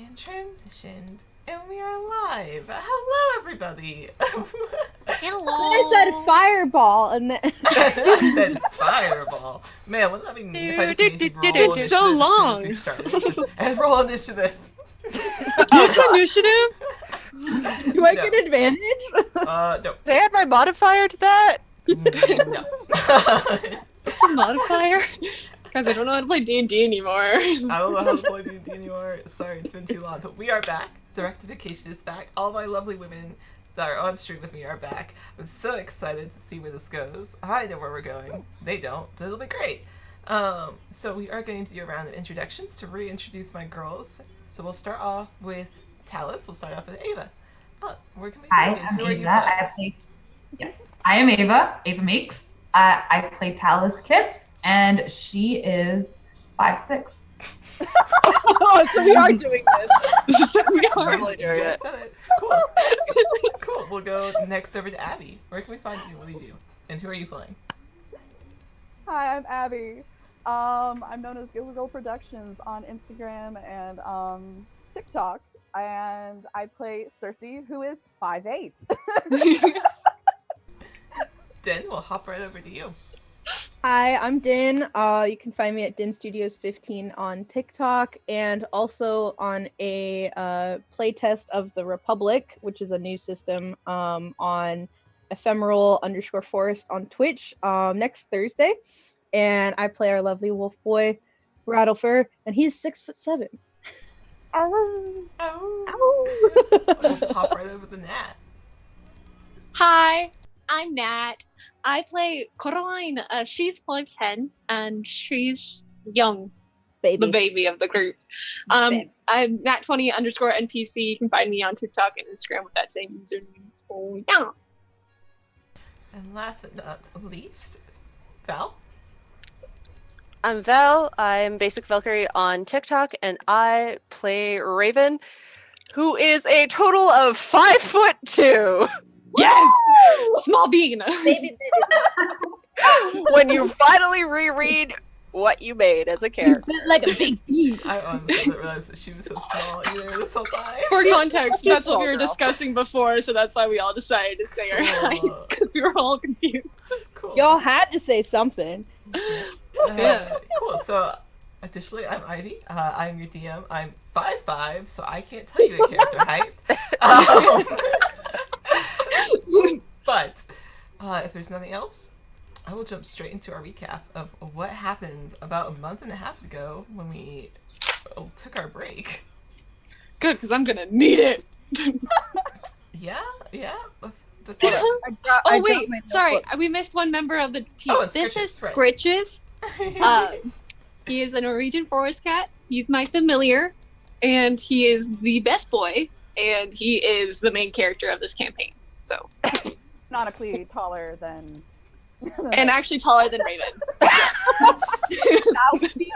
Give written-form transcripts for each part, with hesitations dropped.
And transitioned. And we are live. Hello, everybody. I said fireball, and then I said fireball. Man, wouldn't that be mean if I just made you roll initiative It's so as soon as long. we started? Just and roll initiative. What's initiative? do I No. get advantage? No. They add my modifier to that? No. What's the modifier? Guys, I don't know how to play D&D anymore. I don't know how to play D&D anymore. Sorry, it's been too long. But we are back. The Rectification is back. All my lovely women that are on stream with me are back. I'm so excited to see where this goes. I know where we're going. They don't, but it'll be great. So we are going to do a round of introductions to reintroduce my girls. So we'll start off with Talus. We'll start off with Ava. Where can we Hi, begin? I'm Who are you Ava. playing? I am Ava Meeks. I play Talus Kits, and she is 5'6". Oh, so we are doing this. We are You really doing guys it. said it. Cool. Cool. We'll go next over to Abby. Where can we find you? What do you do? And who are you playing? Hi, I'm Abby. I'm known as Gilbert Girl Productions on Instagram and TikTok, and I play Cersei, who is 5'8". Den, we'll hop right over to you. Hi, I'm Din. You can find me at Din Studios 15 on TikTok, and also on a playtest of the Republic, which is a new system on ephemeral_forest on Twitch next Thursday. And I play our lovely wolf boy, Rattlefur, and he's 6'7". Oh. We'll hop right over to Nat. Hi, I'm Nat. I play Coraline. She's 5'10", and she's young, the Baby. baby of the group. Baby. I'm Nat20_NPC. You can find me on TikTok and Instagram with that same username. So yeah. And last but not least, Val. I'm Val. I'm Basic Valkyrie on TikTok, and I play Raven, who is a total of 5'2". Yes, small bean. Baby. When you finally reread what you made as a character. Like a big bee. I honestly didn't realize that she was so small either this whole time. For context, that's what we small were girl. discussing before, so that's why we all decided to say our Cool. heights, because we were all confused. Cool. Y'all had to say something. Cool. So, additionally, I'm Ivy. I'm your DM. I'm 5'5", so I can't tell you a character height. But if there's nothing else, I will jump straight into our recap of what happened about a month and a half ago when we took our break. Good, because I'm gonna need it. Yeah. That's I it. Oh wait, sorry, we missed one member of the team. Oh, it's This Scritches, is right. Scritches. He is a Norwegian forest cat. He's my familiar, and he is the best boy, and he is the main character of this campaign. So, Canonically taller than. and actually taller than Raven. That would be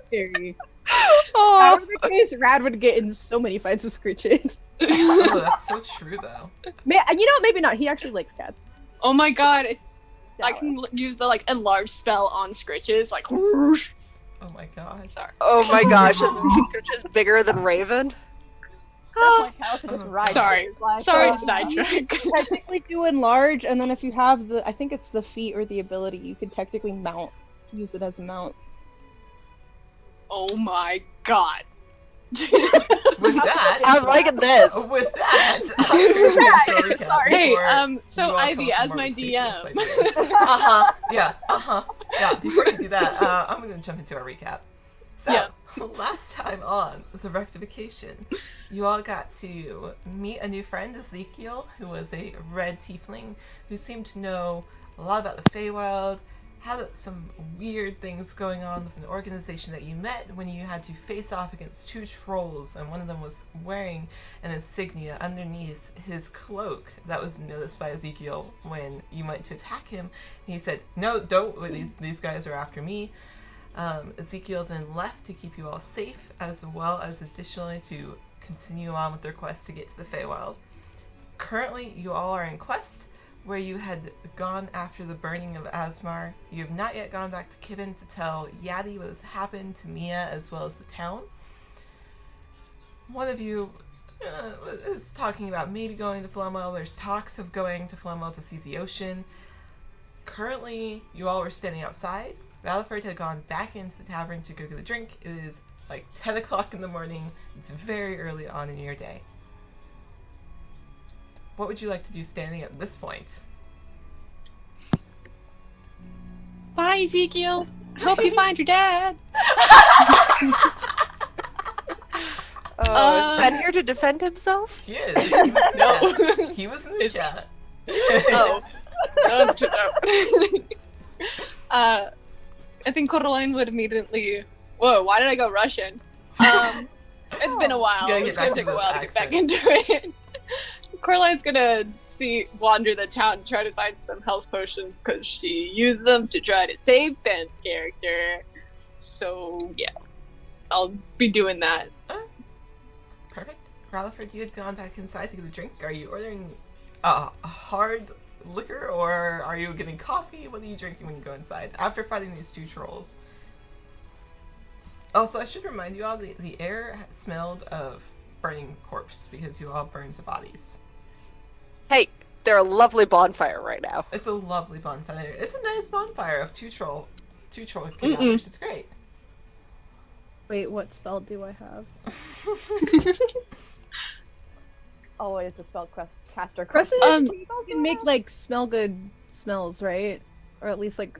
scary. If that were the case, Rad would get in so many fights with Scritches. Oh, that's so true, though. Maybe not. He actually likes cats. Oh my god, I Dallas. can use the enlarge spell on Scritches, like whoosh. Oh my god. Sorry. Oh my gosh, which is bigger than Raven. At that point, Cal could just Oh, ride sorry. his, like, Sorry to uh, sidetrack. Technically do enlarge, and then if you have I think it's the feat or the ability, you could technically use it as a mount. Oh my god. With that, I'm liking this. with that, I'm going to do a recap Hey, before so you all Ivy, come up as with my more ridiculous DM. ideas. Yeah. Before you do that, I'm going to jump into our recap. So, Yeah. last time on the Rectification, you all got to meet a new friend, Ezekiel, who was a red tiefling who seemed to know a lot about the Feywild, had some weird things going on with an organization that you met when you had to face off against two trolls, and one of them was wearing an insignia underneath his cloak that was noticed by Ezekiel when you went to attack him. And he said, "No, don't. These guys are after me." Ezekiel then left to keep you all safe, as well as additionally to continue on with their quest to get to the Feywild. Currently, you all are in quest, where you had gone after the burning of Asmar. You have not yet gone back to Kivin to tell Yadi what has happened to Mia as well as the town. one of you is talking about maybe going to Flomel. There's talks of going to Flomel to see the ocean. Currently, you all were standing outside. Rutherford had gone back into the tavern to go get a drink. It is like 10 o'clock in the morning. It's very early on in your day. What would you like to do standing at this point? Bye, Ezekiel. Hope you find your dad. Oh, is Ben here to defend himself? He is. He was in the No. chat. He was in the chat. Oh. I think Coraline would immediately. Whoa, why did I go Russian? It's been a while. You gotta get It's gonna back take into a those while to get back accents. into it. Coraline's gonna wander the town, try to find some health potions because she used them to try to save Ben's character. So yeah, I'll be doing that. Perfect. Rutherford, you had gone back inside to get a drink. Are you ordering a hard liquor or are you getting coffee? What are you drinking when you go inside after fighting these two trolls? Also, I should remind you all, the air smelled of burning corpse because you all burned the bodies. Hey, they're a lovely bonfire right now. It's a lovely bonfire. It's a nice bonfire of two troll cadavers. It's great. Wait, what spell do I have? Always a spell caster. You can make like smell good smells, right? Or at least like.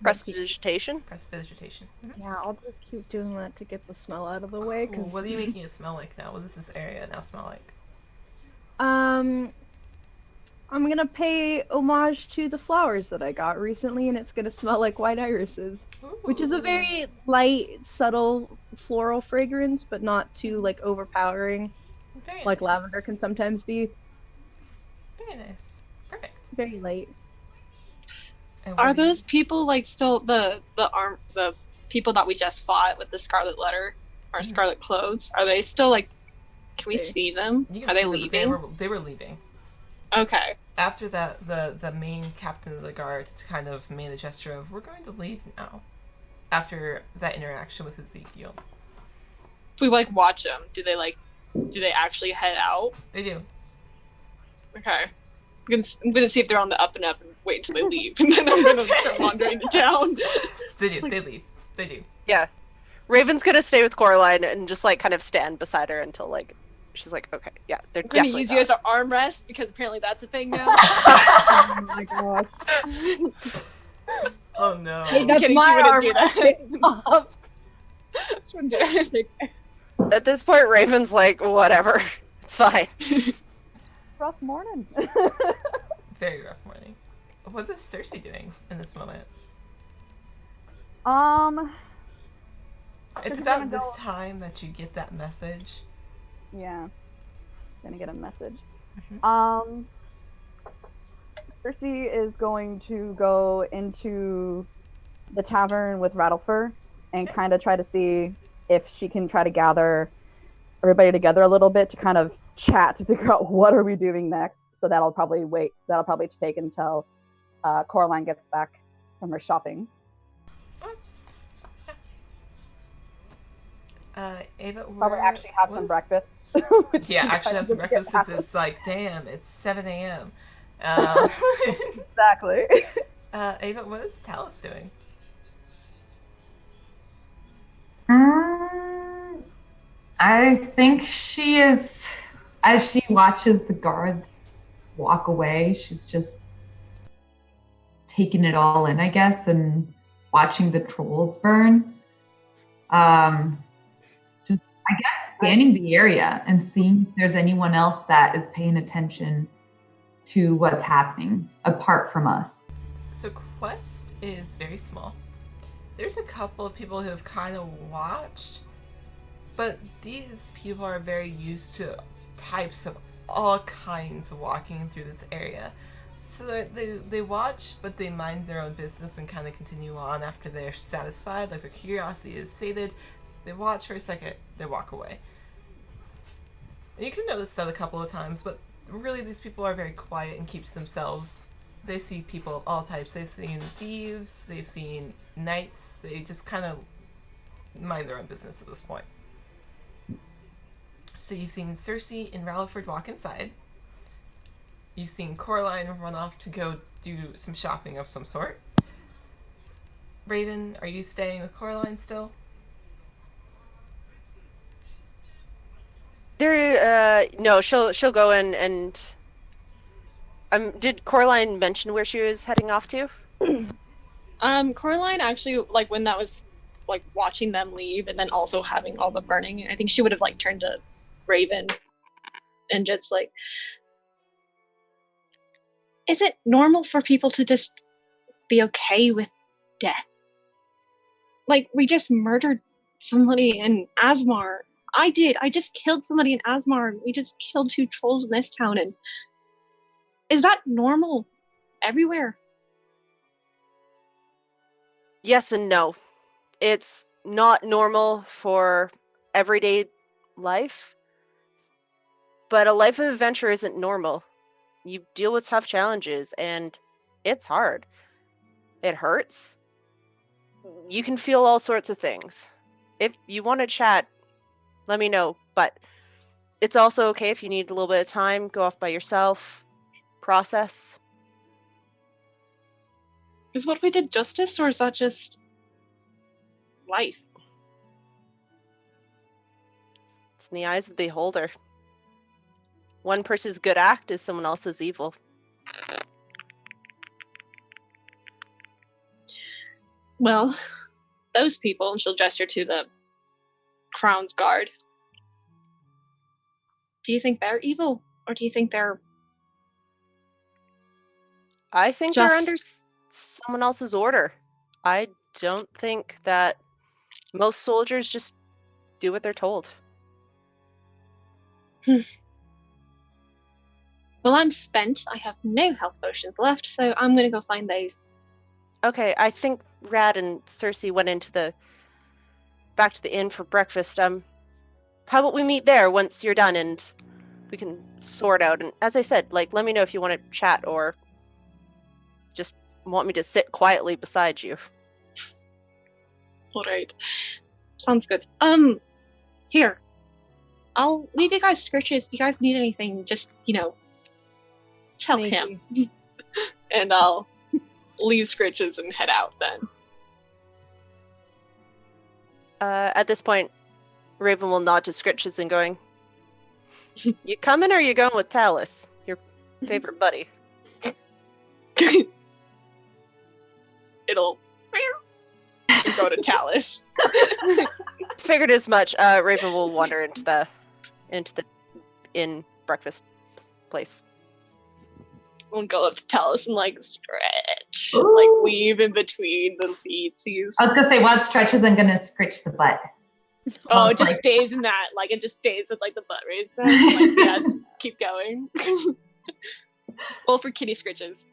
Prestidigitation? Prestidigitation. Yeah, I'll just keep doing that to get the smell out of the way. Cool. What are you making it smell like now? What does this area now smell like? I'm gonna pay homage to the flowers that I got recently, and it's gonna smell like white irises, which is a very light, subtle floral fragrance, but not too like overpowering, Very like nice. lavender can sometimes be. Very nice. Perfect. Very light. And what Are do you- those people like still the people that we just fought with the Scarlet Letter or Scarlet Clothes? Are they still like? Can we Okay. see them? You can Are they see that leaving? They were leaving. Okay. After that, the main captain of the guard kind of made a gesture of, we're going to leave now. After that interaction with Ezekiel. If we like watch them, do they actually head out? They do. Okay. I'm gonna see if they're on the up and up and wait until they leave, and then I'm gonna start wandering the town. They do. They leave. They do. Yeah. Raven's gonna stay with Coraline and just like kind of stand beside her until like she's like, okay, yeah, they're I'm gonna definitely use you as an armrest because apparently that's a thing now. Oh my gosh. Oh no. Hey, I'm that's kidding, my she wouldn't do armor. that. Pick up. She wouldn't do that. At this point, Raven's like, whatever, it's fine. Rough morning. Very rough morning. What is Cersei doing in this moment? It's Cersei's about gonna this go- time that you get that message. Yeah. Gonna get a message. Mhm. Cersei is going to go into the tavern with Rattlefur and Okay. kind of try to see if she can try to gather everybody together a little bit to kind of chat to figure out what are we doing next. So that'll probably take until Coraline gets back from her shopping. Ava, Probably actually have some breakfast. which Yeah, is actually kind have of some just breakfast get since it's like, damn, it's 7 a.m. Exactly. Ava, what is Talus doing? I think she is, as she watches the guards walk away, she's just taking it all in, I guess, and watching the trolls burn. Just, I guess, scanning the area and seeing if there's anyone else that is paying attention to what's happening apart from us. So Quest is very small. There's a couple of people who have kind of watched, but these people are very used to types of all kinds walking through this area. So they watch, but they mind their own business and kind of continue on after they're satisfied, like their curiosity is sated. They watch for a second, they walk away. And you can notice that a couple of times, but really these people are very quiet and keep to themselves. They see people of all types. They've seen thieves, they've seen knights. They just kind of mind their own business at this point. So you've seen Cersei and Ralliford walk inside. You've seen Coraline run off to go do some shopping of some sort. Raven, are you staying with Coraline still? No, she'll go in and did Coraline mention where she was heading off to? Coraline actually, like, when that was, like, watching them leave and then also having all the burning, I think she would have, like, turned to Raven and just, like, is it normal for people to just be okay with death? Like, we just murdered somebody in Asmar. I did. I just killed somebody in Asmar. We just killed 2 trolls in this town. And is that normal everywhere? Yes and no. It's not normal for everyday life, but a life of adventure isn't normal. You deal with tough challenges, and it's hard. It hurts. You can feel all sorts of things. If you want to chat, let me know, but it's also okay if you need a little bit of time, go off by yourself, process. Is what we did justice, or is that just life? It's in the eyes of the beholder. One person's good act is someone else's evil. Well, those people, and she'll gesture to the Crown's Guard. Do you think they're evil, or do you think they're I think just... they're under someone else's order. I don't think that most soldiers just do what they're told. Well, I'm spent. I have no health potions left, so I'm gonna go find those. Okay, I think Rad and Cersei went back to the inn for breakfast. How about we meet there once you're done and we can sort out. And as I said, like, let me know if you want to chat or just want me to sit quietly beside you. All right, sounds good. Here, I'll leave you guys scritches. If you guys need anything, just tell him, and I'll leave scritches and head out then. At this point, Raven will nod to Scritches and going, "You coming or you going with Talus, your favorite buddy?" It'll go to Talus. Figured as much. Raven will wander into the inn breakfast place. We'll go up to Talus and like stretch, Ooh. like weave in between the feetsies. I was gonna say, what stretches I'm gonna scritch the butt. Oh, it just stays in that. Like it just stays with like the butt raised. Like yes, keep going. Well, for kitty scritches.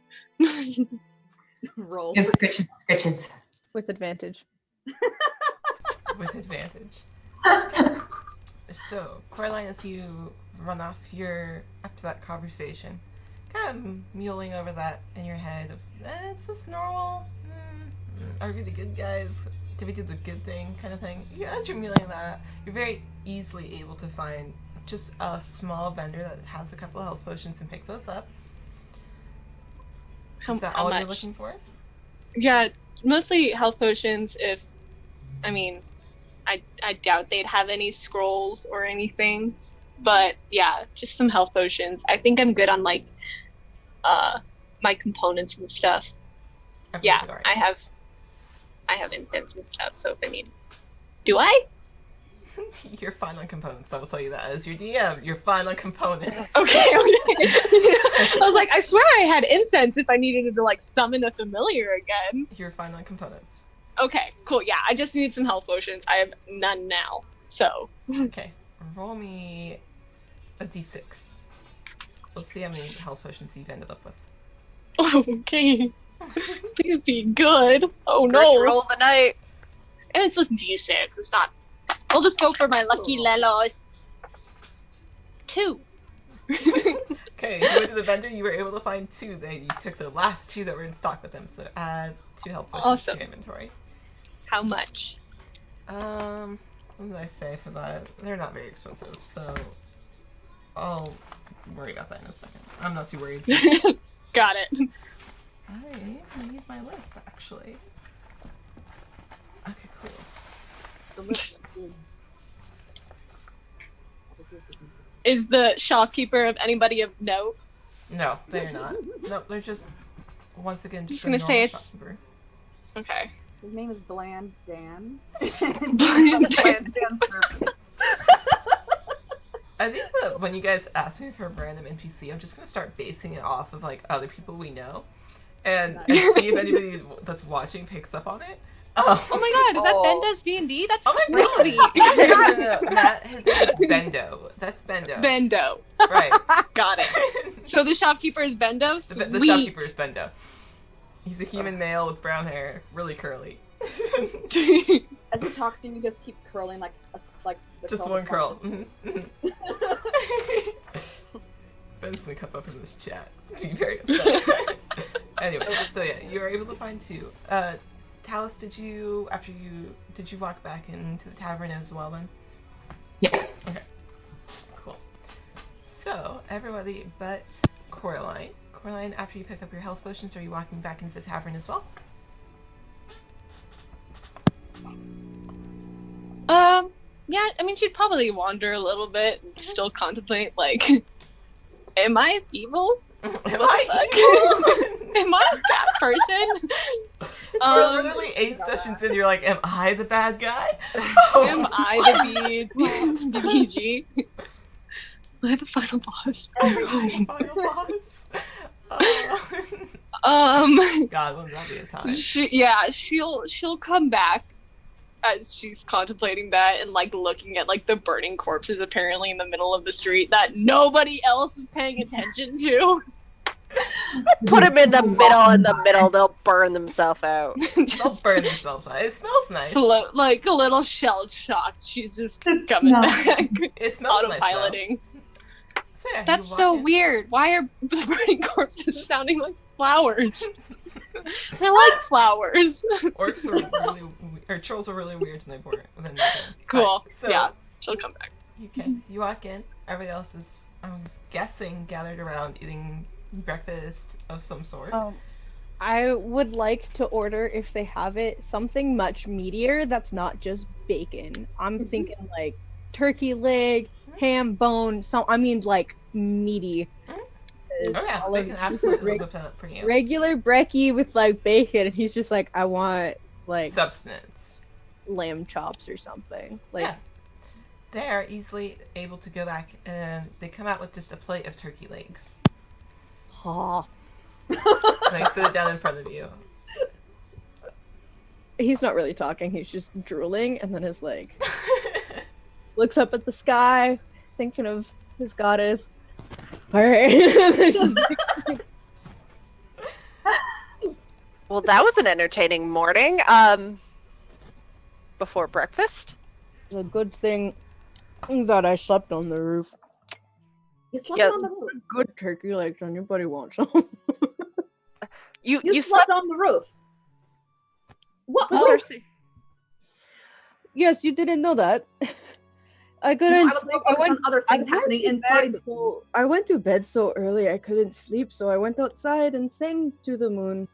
Roll Give scritches, scritches. with advantage. With advantage. So, Coraline, as you run off, you're up to that conversation, kind of mulling over that in your head of, is this normal? Are we the good guys? Did we do the good thing kind of thing? As you're mulling that, you're very easily able to find just a small vendor that has a couple of health potions and pick those up. Is that all you're looking for? Yeah, mostly health potions. I doubt they'd have any scrolls or anything, but yeah, just some health potions. I think I'm good on like my components and stuff. Yeah, I have incense and stuff. So if I need, do I? You're fine on components. I will tell you that as your DM. You're fine on components. Okay. I was like, I swear I had incense if I needed to like summon a familiar again. You're fine on components. Okay, cool. Yeah, I just need some health potions. I have none now. So. Okay, roll me a d6. We'll see how many health potions you've ended up with. Okay. Please be good. Oh First no. roll of the night. And it's a d6. It's not. We'll just go for my lucky lelos. 2. Okay, you went to the vendor, you were able to find 2. You took the last 2 that were in stock with them, so add 2 health potions to your inventory. How much? What did I say for that? They're not very expensive, so I'll worry about that in a second. I'm not too worried. Got it. I need my list, actually. Okay, cool. The list is Is the shopkeeper of anybody of note? No, they're not. No, they're just, once again, just Just a gonna normal say it's- shopkeeper. Okay. His name is Bland Dan. Bland Bland Dan Service. I think that when you guys ask me for a random NPC, I'm just gonna start basing it off of like other people we know, and see if anybody that's watching picks up on it. Oh my god, is that Oh. Benda's D&D? That's Oh my crazy. no, Matt, his name is Bendo. That's Bendo. Bendo. Right. Got it. So the shopkeeper is Bendo? The shopkeeper is Bendo. He's a human male with brown hair, really curly. As he talks to you, he just keeps curling like the Just curl one of curl. one. Ben's gonna come up in this chat. Be very upset. Anyway, so yeah, you were able to find two. Talus, did you walk back into the tavern as well then? Yeah. Okay. Cool. So, everybody but Coraline. Coraline, after you pick up your health potions, are you walking back into the tavern as well? Yeah, I mean, she'd probably wander a little bit and still contemplate, like, am I evil? Am I I Am I that person? We're literally 8 sessions in, you're like, am I the bad guy? Am I the BPG? Am I the final boss? Final boss. God, wouldn't that be a time? She'll come back as she's contemplating that and like looking at like the burning corpses apparently in the middle of the street that nobody else is paying attention to. Put them in the middle, they'll burn themselves out. They'll burn themselves out. It smells nice. Like a little shell shocked. She's just coming No. back. It smells nice, though. Autopiloting. So, yeah, That's you so walk in. weird. Why are the burning corpses sounding like flowers? I like flowers. Orcs are really, or trolls are really weird when they're born. Cool. Alright, so Yeah, she'll come back. you walk in. Everybody else is, I'm guessing, gathered around eating breakfast of some sort. I would like to order, if they have it, something much meatier that's not just bacon. I'm thinking like turkey leg, ham bone, like meaty. Oh yeah, they can absolutely whip that up for you. Regular brekkie with like bacon, and he's just like, I want like Substance. lamb chops or something. Like, Yeah. They are easily able to go back, and they come out with just a plate of turkey legs. oh. And they sit it down in front of you. He's not really talking. He's just drooling, and then his like looks up at the sky, thinking of his goddess. All right. Well, that was an entertaining morning. Before breakfast. It's a good thing that I slept on the roof. You slept Yeah. on the roof. Good turkey legs. Anybody want some? You slept on the roof. What? with roof? Cersei. Yes, you didn't know that. I No, couldn't I was sleep. focused on other things happening inside. I went to bed so early I couldn't sleep, so I went outside and sang to the moon,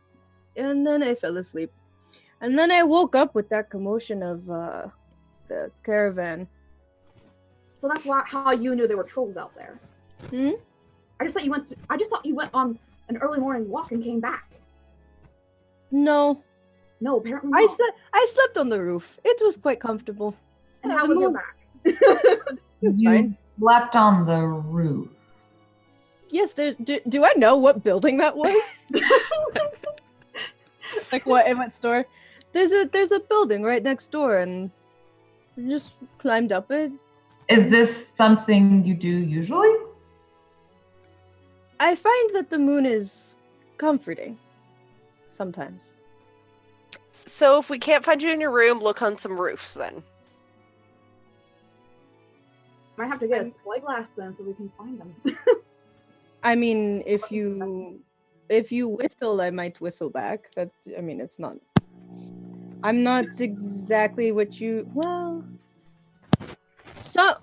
and then I fell asleep. And then I woke up with that commotion of the caravan. So that's how you knew there were trolls out there. Hmm? I just thought you went on an early morning walk and came back. No, No, apparently I not. slept on the roof. It was quite comfortable. And Yeah, how the was your moon- back? It's You fine. slept on the roof. Yes, do I know what building that was? Like what store? There's a building right next door, and I just climbed up it. Is this something you do usually? I find that the moon is comforting sometimes. So if we can't find you in your room, look on some roofs then. Might have to get a spyglass then so we can find them. I mean, if you whistle, I might whistle back. It's not. I'm not exactly what you. Well, so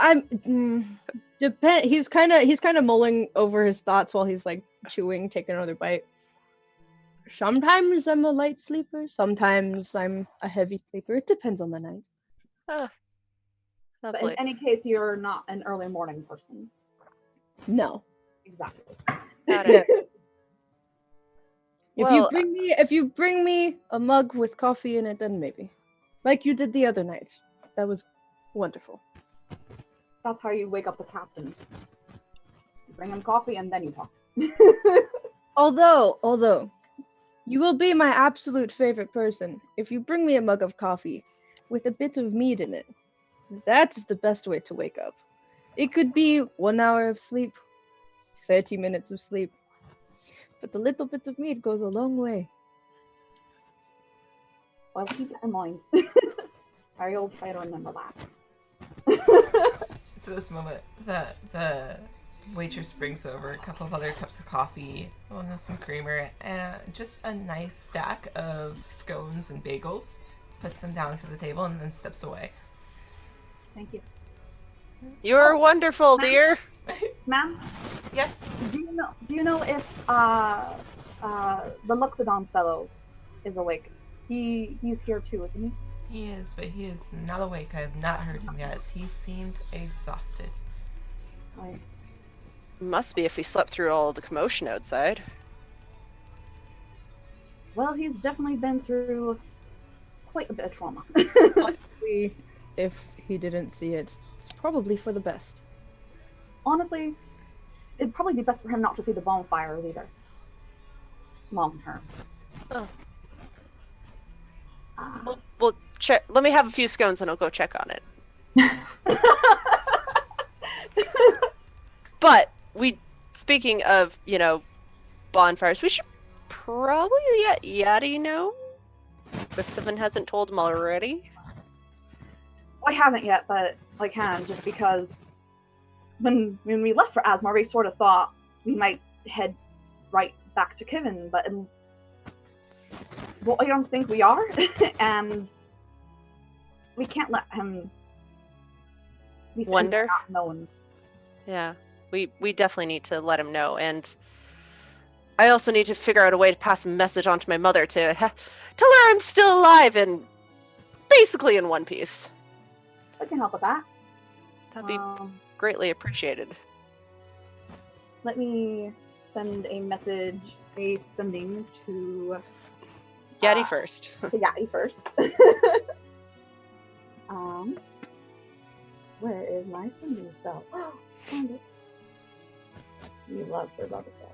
He's kind of mulling over his thoughts while he's like chewing, taking another bite. Sometimes I'm a light sleeper. Sometimes I'm a heavy sleeper. It depends on the night. Oh, But in lovely. any case, you're not an early morning person. No. Exactly. Got it. Well, If you bring me a mug with coffee in it, then maybe. Like you did the other night. That was wonderful. That's how you wake up the captain. You bring him coffee and then you talk. Although, you will be my absolute favorite person if you bring me a mug of coffee with a bit of mead in it. That's the best way to wake up. It could be 1 hour of sleep, 30 minutes of sleep, but the little bit of mead goes a long way. Well, keep that in mind. I will try to remember that. So this moment, the waitress brings over a couple of other cups of coffee, one with some creamer, and just a nice stack of scones and bagels. Puts them down for the table and then steps away. Thank you. you're wonderful, dear. Ma'am, Yes, do you know if the Luxodon fellow is awake? He's here too, isn't he? he is, but he is not awake. I have not heard him yet. He seemed exhausted. Right. Must be if he slept through all the commotion outside. Well, he's definitely been through quite a bit of trauma. Honestly, if he didn't see it, it's probably for the best. Honestly, it'd probably be best for him not to see the bonfires either. Long term. Oh. Uh, Well, check. Let me have a few scones and I'll go check on it. But speaking of, bonfires, we should probably let Yadi know if someone hasn't told him already. I haven't yet, but I can, just because when we left for Asmar, we sort of thought we might head right back to Kivin, but well, I don't think we are, and we can't let him be Wonder? not known. Yeah, we definitely need to let him know, and I also need to figure out a way to pass a message on to my mother to tell her I'm still alive and basically in one piece. I can help with that. That'd be greatly appreciated. Let me send a message, a sending to Yadi first. to Yati first. Where is my sending spell? Found it. You love your love spell.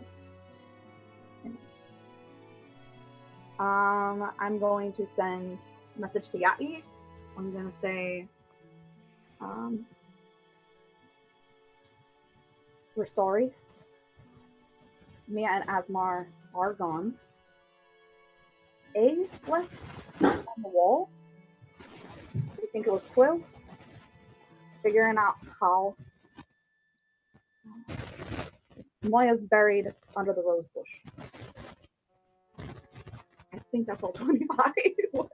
I'm going to send a message to Yati. I'm going to say, we're sorry. Mia and Asmar are gone. A left on the wall. I think it was Quill. Figuring out how Moya's buried under the rose bush. I think that's all 25 words.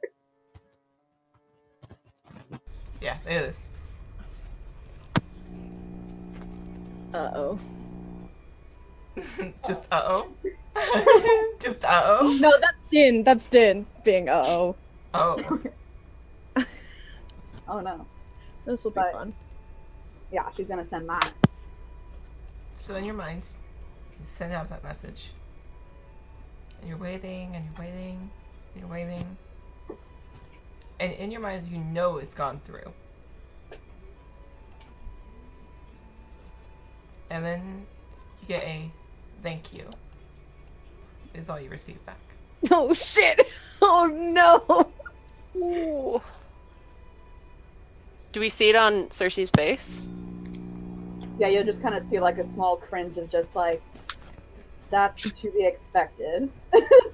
Yeah, it is. Uh-oh. Just uh-oh? Just uh-oh? No, that's Din being uh-oh. Oh. Oh no. This will be But- fun. Yeah, she's gonna send that. So in your mind, you send out that message. And you're waiting, and you're waiting, and you're waiting. And in your mind, you know it's gone through. And then you get a thank you. Is all you receive back. Oh shit! Oh no! Ooh. Do we see it on Cersei's face? Yeah, you'll just kind of see like a small cringe of just like, that's to be expected.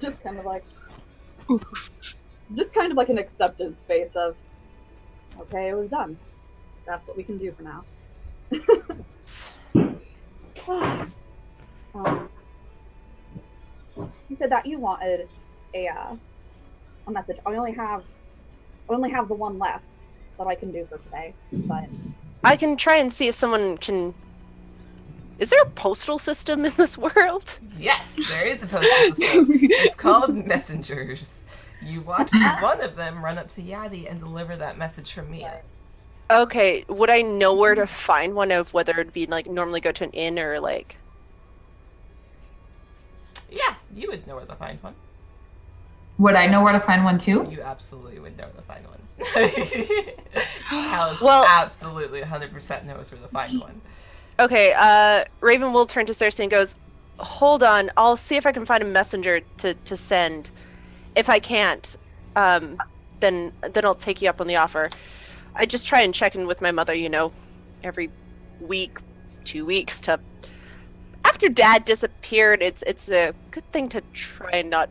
Just kind of like an acceptance face of, okay, it was done. That's what we can do for now. You said that you wanted a message. I only have the one left that I can do for today, but I can try and see if someone can Is there a postal system in this world? Yes, there is a postal system. It's called messengers. You watch one of them run up to Yadi and deliver that message from Mia. Okay, would I know where to find one of whether it'd be like normally go to an inn or like... Yeah, you would know where to find one. Would I know where to find one too? You absolutely would know where to find one. Alice Well- absolutely 100% knows where to find one. Okay, Raven will turn to Cersei and goes, hold on, I'll see if I can find a messenger to send. If I can't, then I'll take you up on the offer. I just try and check in with my mother, you know, every week, 2 weeks to... After Dad disappeared, it's a good thing to try and not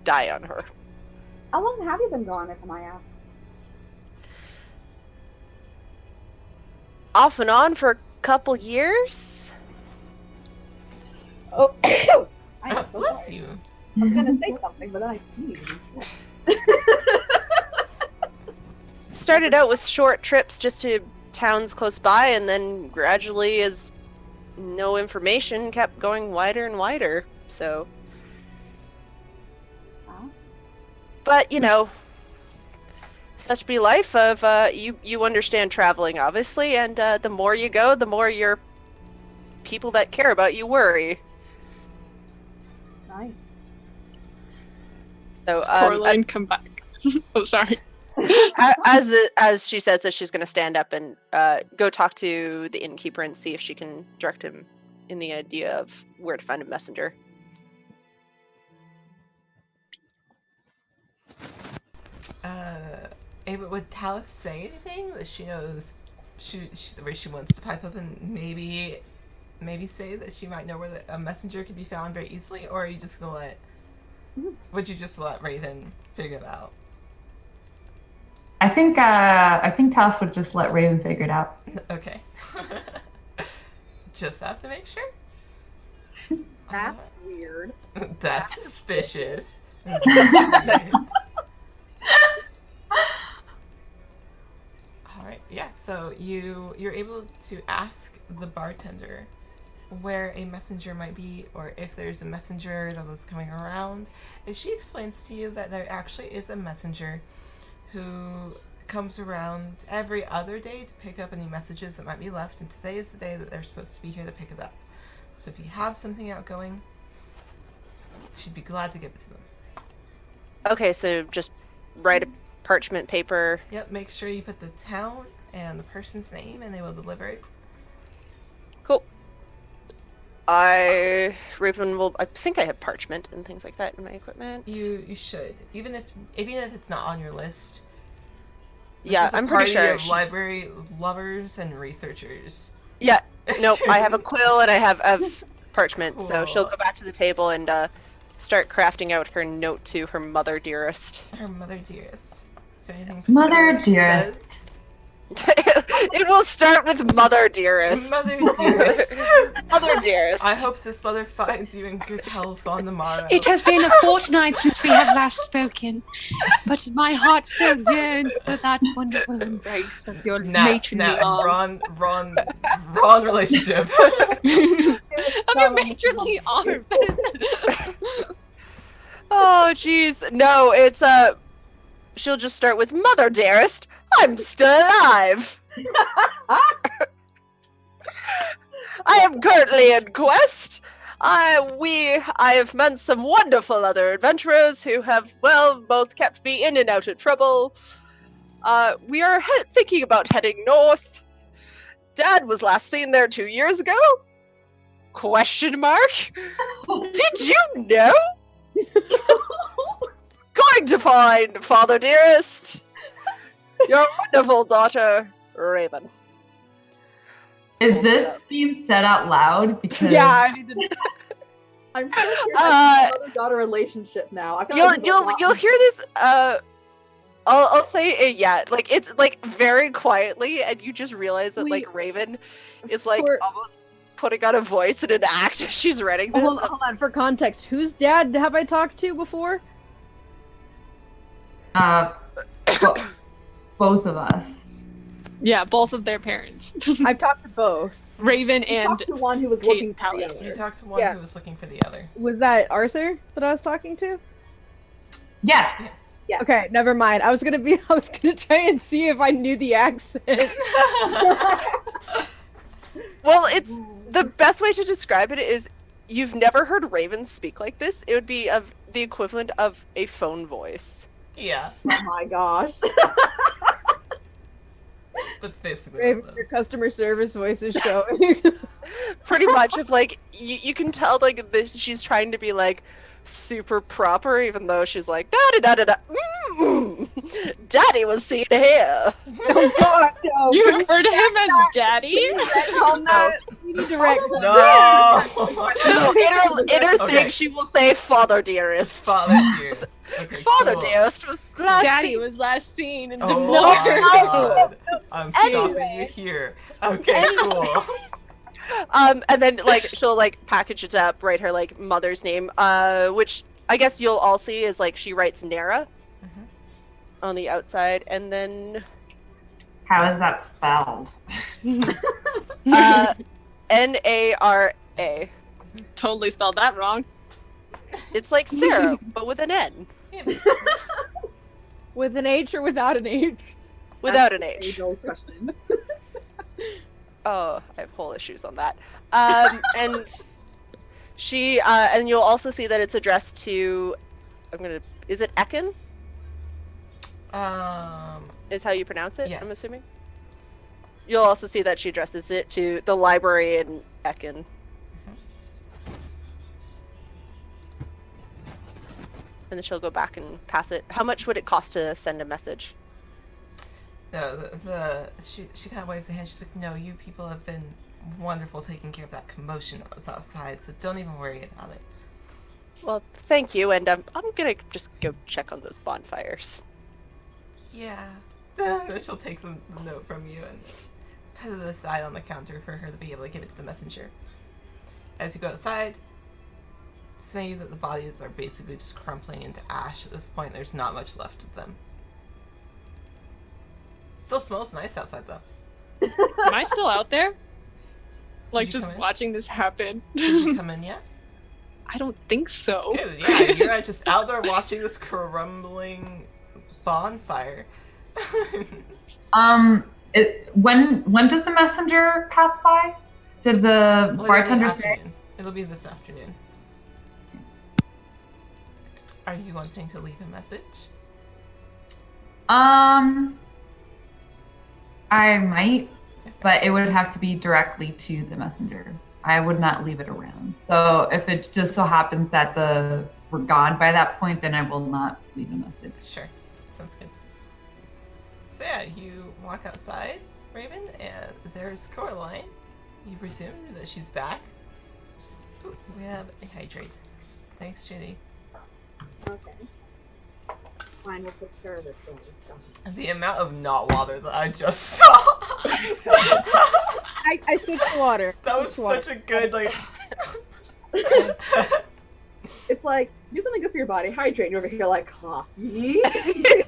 die on her. How long have you been gone, if I ask? Off and on for a couple years? Oh, I am so Bless sorry. you. I was gonna say something, but then I sneezed. Started out with short trips just to towns close by, and then gradually, as no information, kept going wider and wider. So, Huh? but you know, such be life of you understand traveling, obviously, and the more you go, the more your people that care about you worry. Nice. So, Coraline, come back. Oh, sorry. as she says that, she's going to stand up and go talk to the innkeeper and see if she can direct him in the idea of where to find a messenger. Ava, would Talus say anything that she knows where she wants to pipe up and maybe say that she might know where a messenger could be found very easily, or are you just gonna would you just let Raven figure it out? I think Talos would just let Raven figure it out. Okay. Just have to make sure. That's weird. That's suspicious. Alright, yeah, so you're able to ask the bartender where a messenger might be, or if there's a messenger that is coming around. And she explains to you that there actually is a messenger who comes around every other day to pick up any messages that might be left, and today is the day that they're supposed to be here to pick it up. So if you have something outgoing, she'd be glad to give it to them. Okay, so just write a parchment paper. Yep, make sure you put the town and the person's name, and they will deliver it. Cool. Raven will. I think I have parchment and things like that in my equipment. You should, even if it's not on your list. This Yeah, is a I'm pretty party sure. of library lovers and researchers. Yeah, nope. I have a quill and I have parchment, so she'll Cool. go back to the table and start crafting out her note to her mother dearest. Her mother dearest. Is there anything Mother particular she dearest. says? It will start with mother dearest. Mother dearest. Mother dearest. I hope this letter finds you in good health on the morrow. It has been a fortnight since we have last spoken, but my heart still yearns for that wonderful embrace of your matronly arms. Wrong relationship. Of your matronly arms. Oh, jeez. No, it's she'll just start with Mother dearest. I'm still alive. I am currently in quest. I have met some wonderful other adventurers who have, well, both kept me in and out of trouble. We are thinking about heading north. Dad was last seen there 2 years ago? Question mark? Did you know? Going to find Father dearest. Your wonderful daughter, Raven. Is this being said out loud? Because Yeah, I need to. I'm so sure that's a mother-daughter relationship now. I feel like You'll hear this. I'll say yeah. Like it's like very quietly, and you just realize that like Raven is like almost putting on a voice in an act as she's writing this. Hold on, for context, whose dad have I talked to before? both of us. Yeah, both of their parents. I've talked to both. Raven You and talked to one who was Kate looking for the Pallet. other. You talked to one Yeah. who was looking for the other. Was that Arthur that I was talking to? Yes. Yes. Yeah. Okay, never mind. I was gonna try and see if I knew the accent. Well, it's the best way to describe it is you've never heard ravens speak like this. It would be of the equivalent of a phone voice. Yeah, Oh my gosh. that's basically Raven, what it your was. customer service voice is showing. Pretty much of like you can tell like this she's trying to be like super proper even though she's like da da da da da. Daddy was seen here. Oh God, no. You refer to him as Daddy? No. You need to write No! No, in her Okay. thing she will say father dearest. Father dearest. Okay, Father cool. dearest was last Daddy was last seen in the Oh morning. my god. I'm Anyway. stopping you here. Okay, cool. And then like she'll like package it up, write her like mother's name, which I guess you'll all see is like she writes Nara on the outside, and then How is that spelled? Nara. Totally spelled that wrong. It's like Sarah, but with an N, Yeah, basically. with an H or without an H. without an H. Age-old question. Oh, I have whole issues on that. And she, and you'll also see that it's addressed to, is it Ekin? Is how you pronounce it, Yes. I'm assuming? You'll also see that she addresses it to the library in Ekin. And then she'll go back and pass it. How much would it cost to send a message? No, she kind of waves her hand. She's like, no, you people have been wonderful taking care of that commotion that was outside, so don't even worry about it. Well, thank you, and I'm gonna just go check on those bonfires. Yeah. Then she'll take the note from you and put it aside on the counter for her to be able to give it to the messenger. As you go outside, say that the bodies are basically just crumpling into ash at this point. There's not much left of them. Still smells nice outside though. Am I still out there? Like you just come in? watching this happen? Did you come in yet? I don't think so. Good, yeah, you're just out there watching this crumbling bonfire. When does the messenger pass by? Did the Well, bartender say? afternoon. It'll be this afternoon. Are you wanting to leave a message? I might, but it would have to be directly to the messenger. I would not leave it around. So if it just so happens that we're gone by that point, then I will not leave a message. Sure. Sounds good. So yeah, you walk outside, Raven, and there's Coraline. You presume that she's back. Ooh, we have a hydrate. Thanks, JD. Okay. Fine, we'll take care of this thing. And the amount of not water that I just saw. I switched to water. That was Switched to water. such a good, like... It's like, do something good for your body, hydrate, and you're over here like, coffee.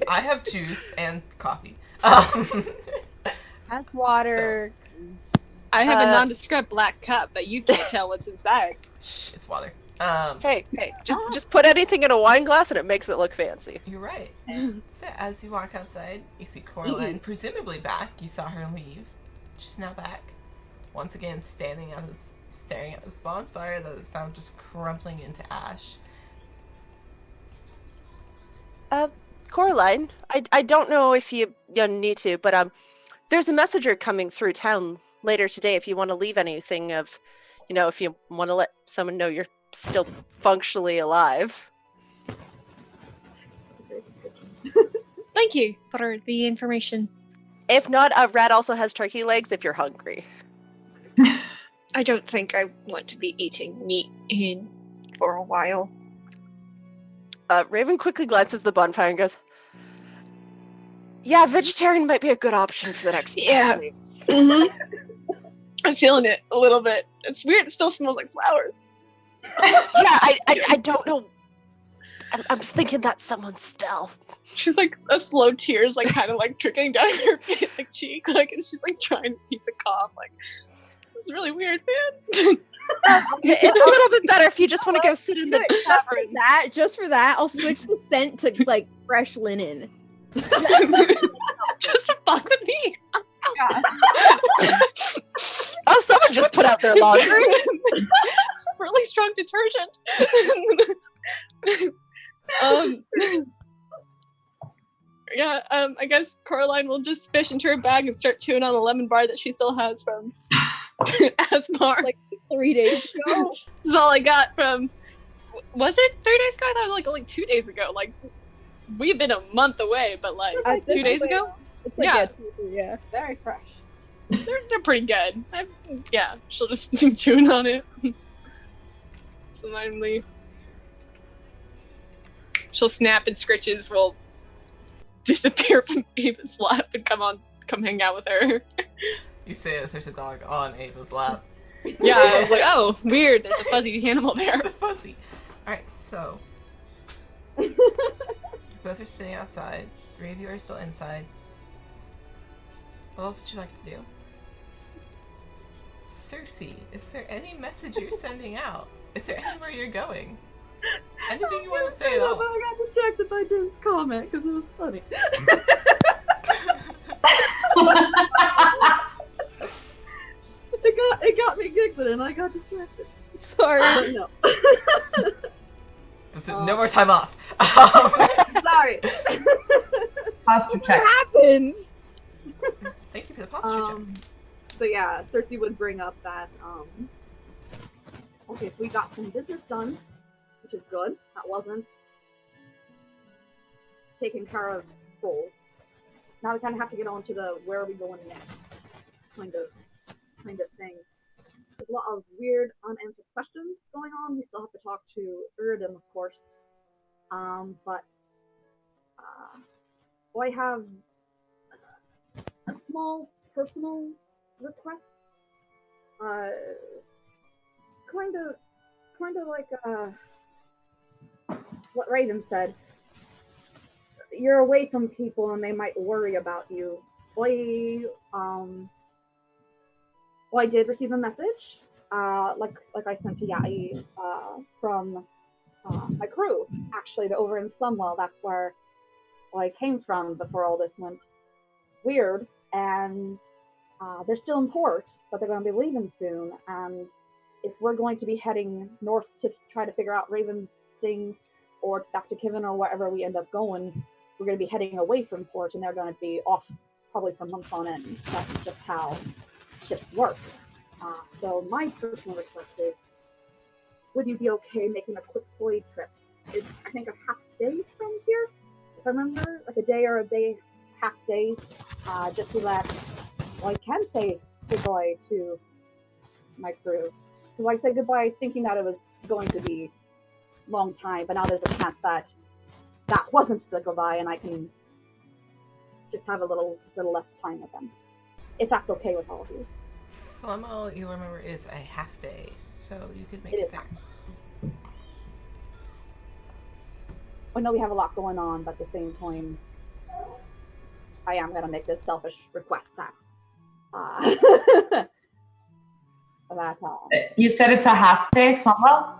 I have juice and coffee. That's water. I have a nondescript black cup, but you can't tell what's inside. Shh, it's water. Hey, just put anything in a wine glass and it makes it look fancy. You're right. So as you walk outside, you see Coraline, presumably back. You saw her leave. She's now back. Once again, staring at this bonfire that is now just crumpling into ash. Coraline, I don't know if you need to, but there's a messenger coming through town later today if you want to leave anything of, if you want to let someone know you're still functionally alive. Thank you for the information. If not, Rat also has turkey legs if you're hungry. I don't think I want to be eating meat for a while. Raven quickly glances at the bonfire and goes, yeah, vegetarian might be a good option for the next Yeah. week." I'm feeling it a little bit. It's weird. It still smells like flowers. Yeah, I don't know. I'm thinking that's someone's spell. She's like a slow tears, like kind of like trickling down her face, like cheek, like, and she's like trying to keep it calm. Like, it's really weird, man. It's a little bit better if you just want to go sit in the tavern. Just for that, I'll switch the scent to like fresh linen. Just to fuck with me. Oh, someone just put out their laundry. It's really strong detergent. Yeah, I guess Coraline will just fish into her bag and start chewing on the lemon bar that she still has from Asmar. Like 3 days ago. This is all I got from. Was it 3 days ago? I thought it was like only 2 days ago. Like, we've been a month away, but like 2 days ago? It's like, Yeah. Yeah. Very fresh. They're pretty good. Yeah, she'll just keep chewing on it. So finally, she'll snap and scritches will disappear from Ava's lap and come hang out with her. You say it as there's a dog on Ava's lap. Yeah, I was like, oh, weird. There's a fuzzy animal there. It's a fuzzy. Alright, so. You both are sitting outside. 3 of you are still inside. What else would you like to do? Cersei, is there any message you're sending out? Is there anywhere you're going? Anything you want to say at all? I got distracted by Jim's comment because it was funny. It got me giggling and I got distracted. Sorry. No. No more time off. Sorry. Posture check. What happened? Thank you for the posture check. So yeah, Cersei would bring up that, okay, so we got some business done, which is good. That wasn't taken care of full. Now we kind of have to get on to the where are we going next kind of thing. There's a lot of weird unanswered questions going on. We still have to talk to Uridim, of course. But I have a small personal request. Kind of like what Raven said. You're away from people and they might worry about you. I did receive a message, like I sent to Yai, from my crew, actually, over in Slumwell. That's where I came from before all this went weird. And they're still in port, but they're going to be leaving soon. And if we're going to be heading north to try to figure out Raven's thing, or back to Kivin, or wherever we end up going, we're going to be heading away from port, and they're going to be off probably for months on end. That's just how ships work. So my personal request is, would you be okay making a quick voyage trip? It's, I think, a half day from here, if I remember, like a day or a day, half day, just so that I can say goodbye to my crew. So I said goodbye thinking that it was going to be a long time, but now there's a chance that that wasn't the goodbye, and I can just have a little less time with them. If that's okay with all of you. Flemmel, you remember, is a half day, so you could make it there. I know we have a lot going on, but at the same time, I am going to make this selfish request that You said it's a half day, Flumwell?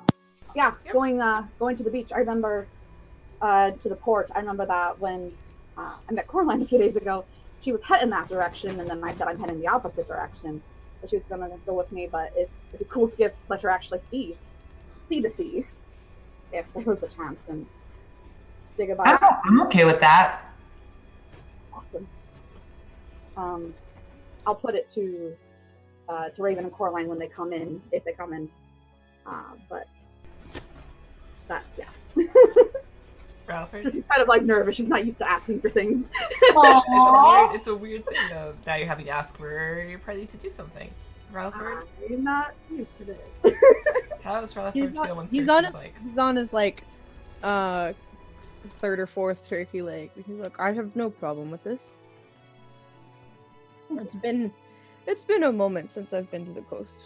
Yeah, going to the beach. I remember to the port. I remember that when I met Coraline a few days ago, she was heading that direction, and then I said I'm heading the opposite direction. So she was going to go with me, but it'd be cool to let her actually see the sea, if there was a chance, and say goodbye. I'm okay with that. Awesome. I'll put it to Raven and Coraline when they come in, if they come in. But that, yeah. Ralford? She's kind of like nervous. She's not used to asking for things. It's a weird thing of now you're having to ask for your party to do something. Ralford? I'm not used to this. How does Ralford feel when he's on his like third or fourth turkey leg. He's like, I have no problem with this. It's been a moment since I've been to the coast.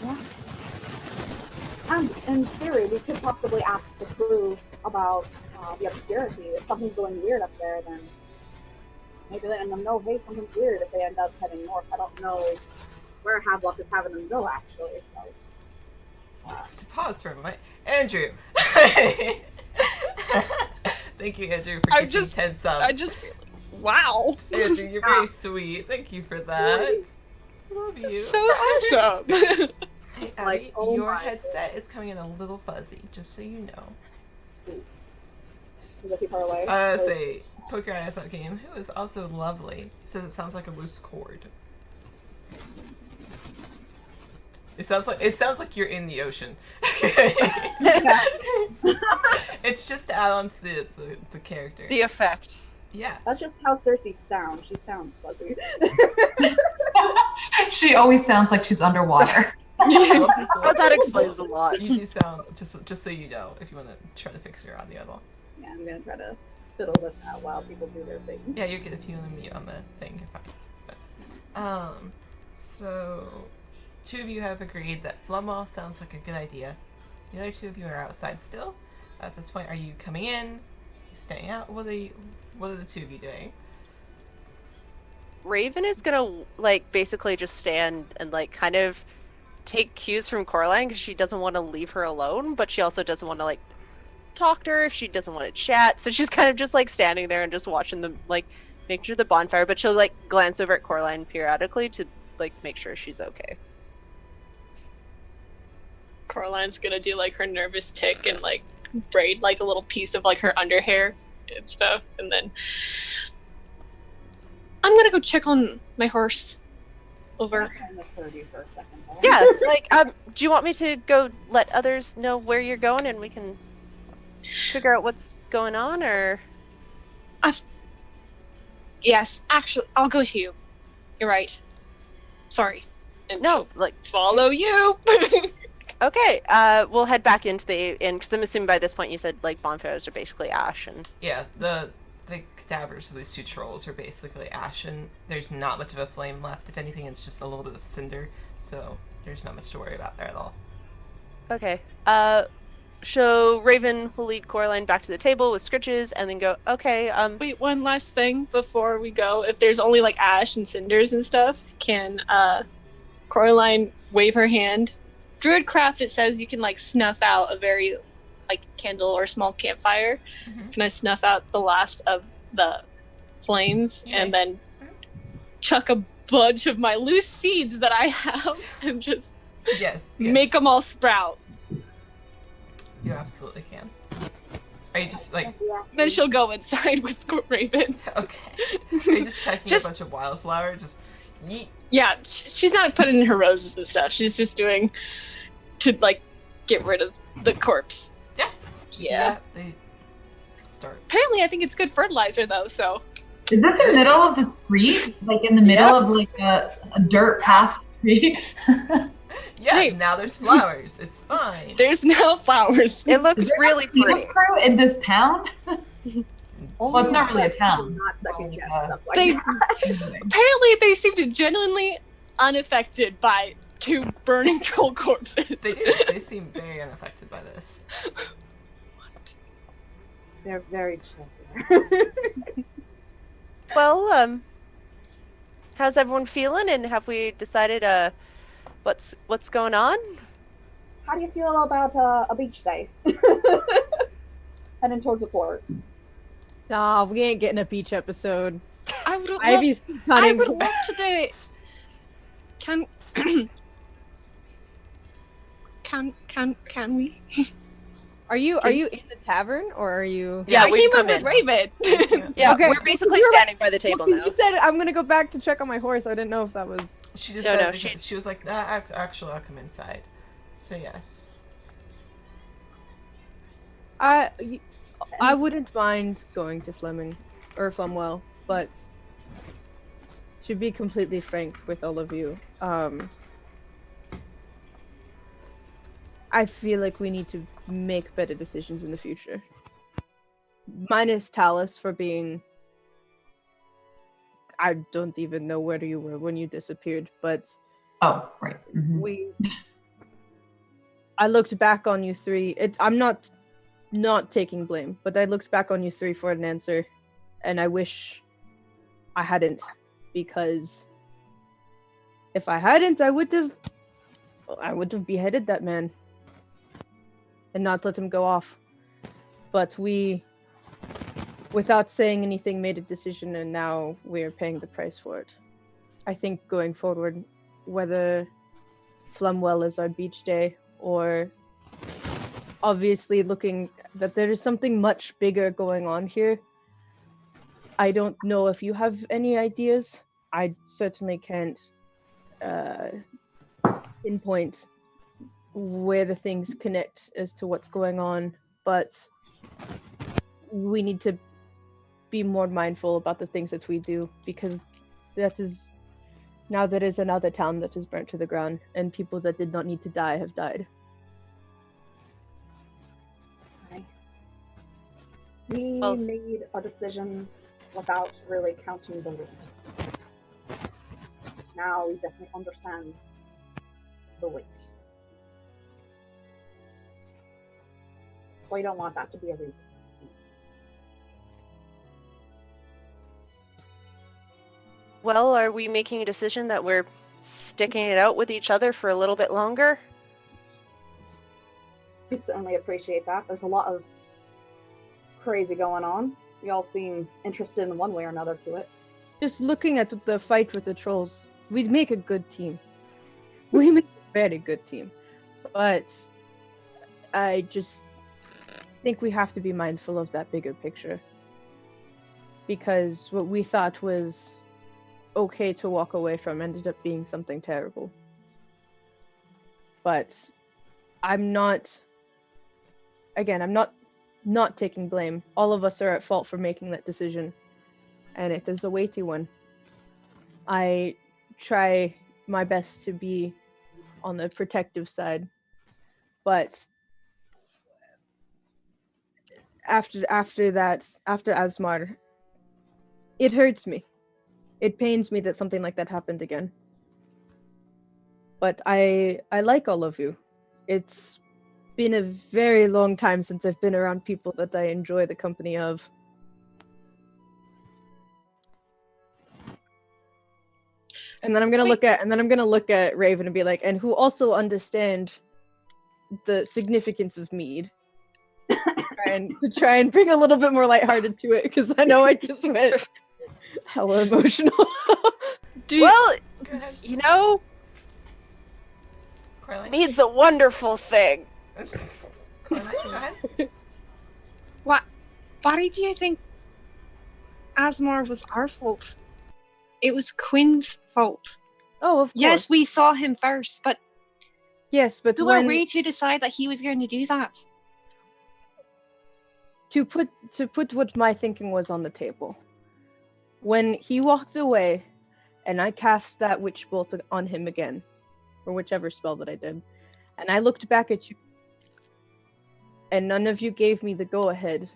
Yeah. in theory, we could possibly ask the crew about the obscurity. If something's going weird up there, then maybe letting them know, hey, something's weird if they end up heading north. I don't know where Havelock is having them go, actually. So. To pause for a moment, Andrew. Thank you, Andrew, for giving 10 subs. Wow. Andrew, you're very sweet. Thank you for that. Love you. So awesome. Hey, Abby, your headset is coming in a little fuzzy, just so you know. Is it too far away? Say, Poker Eyes Out Game, who is also lovely, says it sounds like a loose cord. It sounds like you're in the ocean. It's just to add on to the character. The effect. Yeah. That's just how Cersei sounds. She sounds fuzzy. She always sounds like she's underwater. Well, that explains a lot. You do sound, just so you know, if you want to try to fix your audio at all. Yeah, I'm gonna try to fiddle this out while people do their thing. Yeah, you're good if you want to mute on the thing, you're fine. But, so 2 of you have agreed that Flumwall sounds like a good idea. The other 2 of you are outside still. At this point, are you coming in? Are you staying out? What are the 2 of you doing? Raven is gonna like basically just stand and like kind of take cues from Coraline because she doesn't want to leave her alone, but she also doesn't want to like talk to her if she doesn't want to chat. So she's kind of just like standing there and just watching them, like making sure the bonfire. But she'll like glance over at Coraline periodically to like make sure she's okay. Coraline's gonna do like her nervous tick and like braid like a little piece of like her underhair and stuff, and then I'm gonna go check on my horse. Over. Yeah, like do you want me to go let others know where you're going and we can figure out what's going on, or? Yes, actually, I'll go with you. You're right. Sorry. And No, like follow you. Okay, we'll head back into the inn because I'm assuming by this point you said like bonfires are basically ash and. Yeah, the cadavers of these 2 trolls are basically ashen. There's not much of a flame left. If anything, it's just a little bit of cinder. So there's not much to worry about there at all. Okay. So Raven will lead Coraline back to the table with Scritches and then go, okay, Wait, one last thing before we go. If there's only like ash and cinders and stuff, can Coraline wave her hand? Druidcraft, it says you can like snuff out a very like candle or small campfire. Mm-hmm. Can I snuff out the last of the flames and then chuck a bunch of my loose seeds that I have and just make them all sprout? You absolutely can. Are you just like... Then she'll go inside with Raven. Okay. Are you just checking a bunch of wildflower? Just yeet? Yeah, she's not putting in her roses and stuff. She's just doing to like get rid of the corpse. Yeah. They start. Apparently, I think it's good fertilizer though. So. Is that the middle of the street? Like in the middle of like a dirt path street? Now there's flowers. It's fine. There's no flowers. It looks really pretty. Crew in this town? Well, it's not really a town. Apparently, they seem to genuinely unaffected by 2 burning troll corpses. They do. They seem very unaffected by this. They're very chill. Well, how's everyone feeling, and have we decided what's going on? How do you feel about a beach day? Heading towards the port. Nah, we ain't getting a beach episode. I would love to do it. Can we? Are you in the tavern or are you? Yeah, we came up with Raven. Yeah, okay. We're basically standing by the table now. You said I'm gonna go back to check on my horse. I didn't know if that was. She just said she was like, nah, actually, I'll come inside. So yes. I wouldn't mind going to Fleming or Flumwell, but to be completely frank with all of you, I feel like we need to make better decisions in the future. Minus Talus for being... I don't even know where you were when you disappeared, but... Oh, right. Mm-hmm. I looked back on you three. I'm not taking blame, but I looked back on you three for an answer, and I wish I hadn't, because if I hadn't, I would have beheaded that man and not let him go off. But we, without saying anything, made a decision, and now we're paying the price for it. I think going forward, whether Flumwell is our beach day, or obviously looking that there is something much bigger going on here. I don't know if you have any ideas. I certainly can't pinpoint where the things connect as to what's going on, but we need to be more mindful about the things that we do, because that is now there is another town that is burnt to the ground, and people that did not need to die have died. We made a decision without really counting the weight. Now we definitely understand the weight. We don't want that to be a reason. Well, are we making a decision that we're sticking it out with each other for a little bit longer? We'd certainly appreciate that. There's a lot of crazy going on. We all seem interested in one way or another to it. Just looking at the fight with the trolls, we'd make a good team. We make a very good team. But I just think we have to be mindful of that bigger picture. Because what we thought was okay to walk away from ended up being something terrible. But I'm not taking blame. All of us are at fault for making that decision, and it is a weighty one. I try my best to be on the protective side, but after Asmar, it hurts me. It pains me that something like that happened again. But I like all of you. It's been a very long time since I've been around people that I enjoy the company of. And then I'm gonna look at Raven and be like, and who also understand the significance of mead. To try and bring a little bit more lighthearted to it, because I know I just went hella emotional. Well, you know, Coraline? mead's a wonderful thing. Coraline, go ahead. Why do you think Asmar was our fault? It was Quinn's fault. Oh, of course. Yes, we saw him first, but yes, but who are we to decide that he was going to do that? To put what my thinking was on the table. When he walked away, and I cast that witch bolt on him again, or whichever spell that I did, and I looked back at you, and none of you gave me the go-ahead,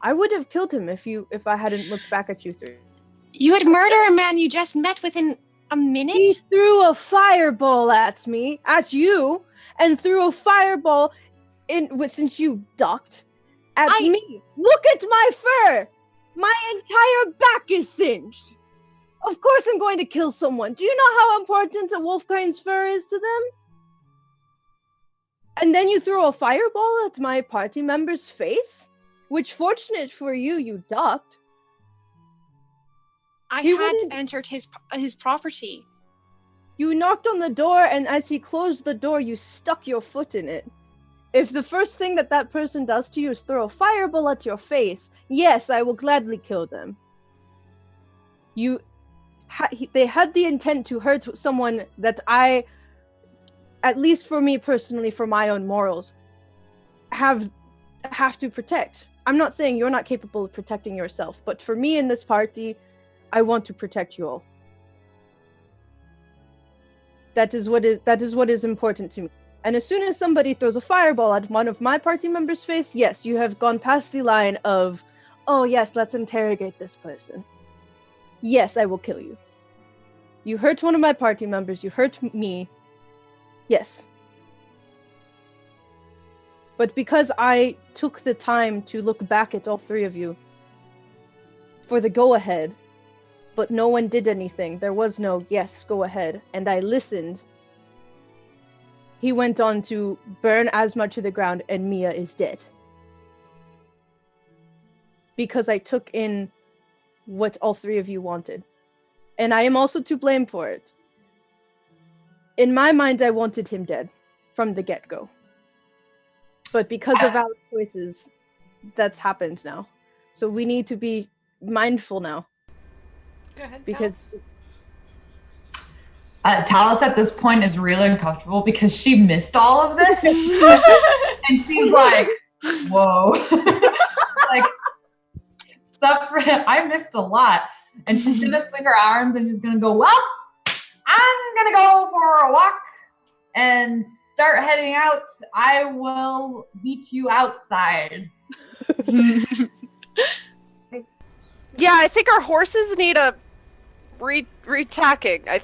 I would have killed him if I hadn't looked back at you three. You would murder a man you just met within a minute? He threw a fireball at you, and threw a fireball since you ducked at me. Look at my fur! My entire back is singed. Of course I'm going to kill someone. Do you know how important a wolfkind's fur is to them? And then you throw a fireball at my party member's face? Which, fortunate for you, you ducked. I had entered his property. You knocked on the door, and as he closed the door, you stuck your foot in it. If the first thing that person does to you is throw a fireball at your face, yes, I will gladly kill them. They had the intent to hurt someone that I, at least for me personally, for my own morals, have to protect. I'm not saying you're not capable of protecting yourself, but for me in this party, I want to protect you all. That is what is important to me. And as soon as somebody throws a fireball at one of my party members' face, yes, you have gone past the line of, oh yes, let's interrogate this person. Yes, I will kill you. You hurt one of my party members, you hurt me. Yes. But because I took the time to look back at all three of you for the go-ahead, but no one did anything, there was no yes, go ahead, and I listened, he went on to burn Asma to the ground and Mia is dead. Because I took in what all three of you wanted. And I am also to blame for it. In my mind, I wanted him dead from the get-go. But because of our choices, that's happened now. So we need to be mindful now. Go ahead, Because Talus at this point is really uncomfortable because she missed all of this. And she's like, whoa. Like, suffering. I missed a lot. And she's going to swing her arms and she's going to go, well, I'm going to go for a walk and start heading out. I will meet you outside. Yeah, I think our horses need a retacking.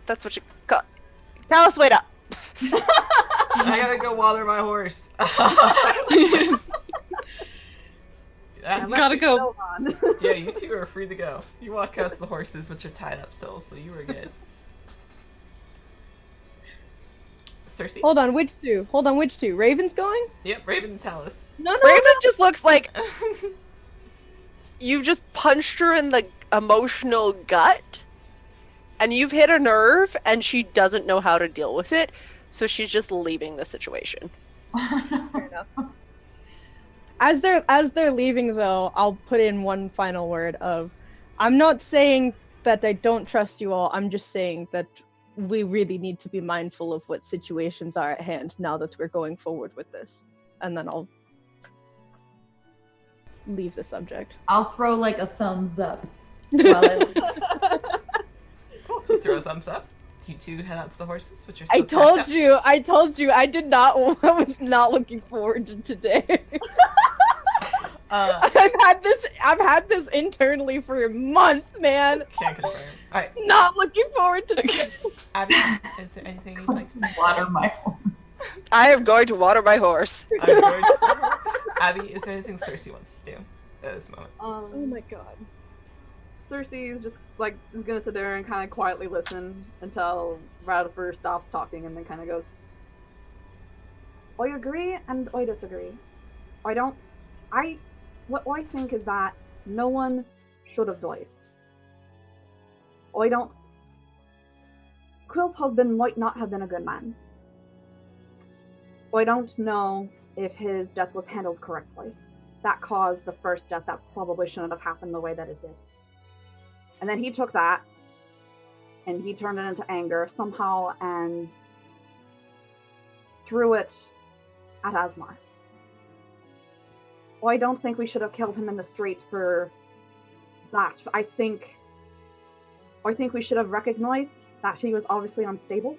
That's what you call. Talus, wait up. I gotta go water my horse. Gotta go. Yeah, you two are free to go. You walk out to the horses, which are tied up still, so you were good. Cersei? hold on, which two? Raven's going? Yep, Raven and Talus. No. Raven just looks like you just punched her in the emotional gut, and you've hit a nerve, and she doesn't know how to deal with it, so she's just leaving the situation. Fair enough. As they're leaving, though, I'll put in one final word of, I'm not saying that I don't trust you all. I'm just saying that we really need to be mindful of what situations are at hand now that we're going forward with this. And then I'll leave the subject. I'll throw like a thumbs up. While I leave. You throw a thumbs up. You two head out to the horses, which are I still packed up. told you, I was not looking forward to today. I've had this internally for months, man. Can't confirm. Alright. Not looking forward to this. Abby, is there anything you'd like to say? Water my horse. I am going to water my horse. I'm going to... Abby, is there anything Cersei wants to do at this moment? Oh my god. Cersei is just like is gonna sit there and kind of quietly listen until Radford stops talking and then kind of goes, I agree and I disagree. What I think is that no one should have died. Quill's husband might not have been a good man. I don't know if his death was handled correctly. That caused the first death that probably shouldn't have happened the way that it did. And then he took that and he turned it into anger somehow and threw it at Asmar. I don't think we should have killed him in the street for that. I think we should have recognized that he was obviously unstable.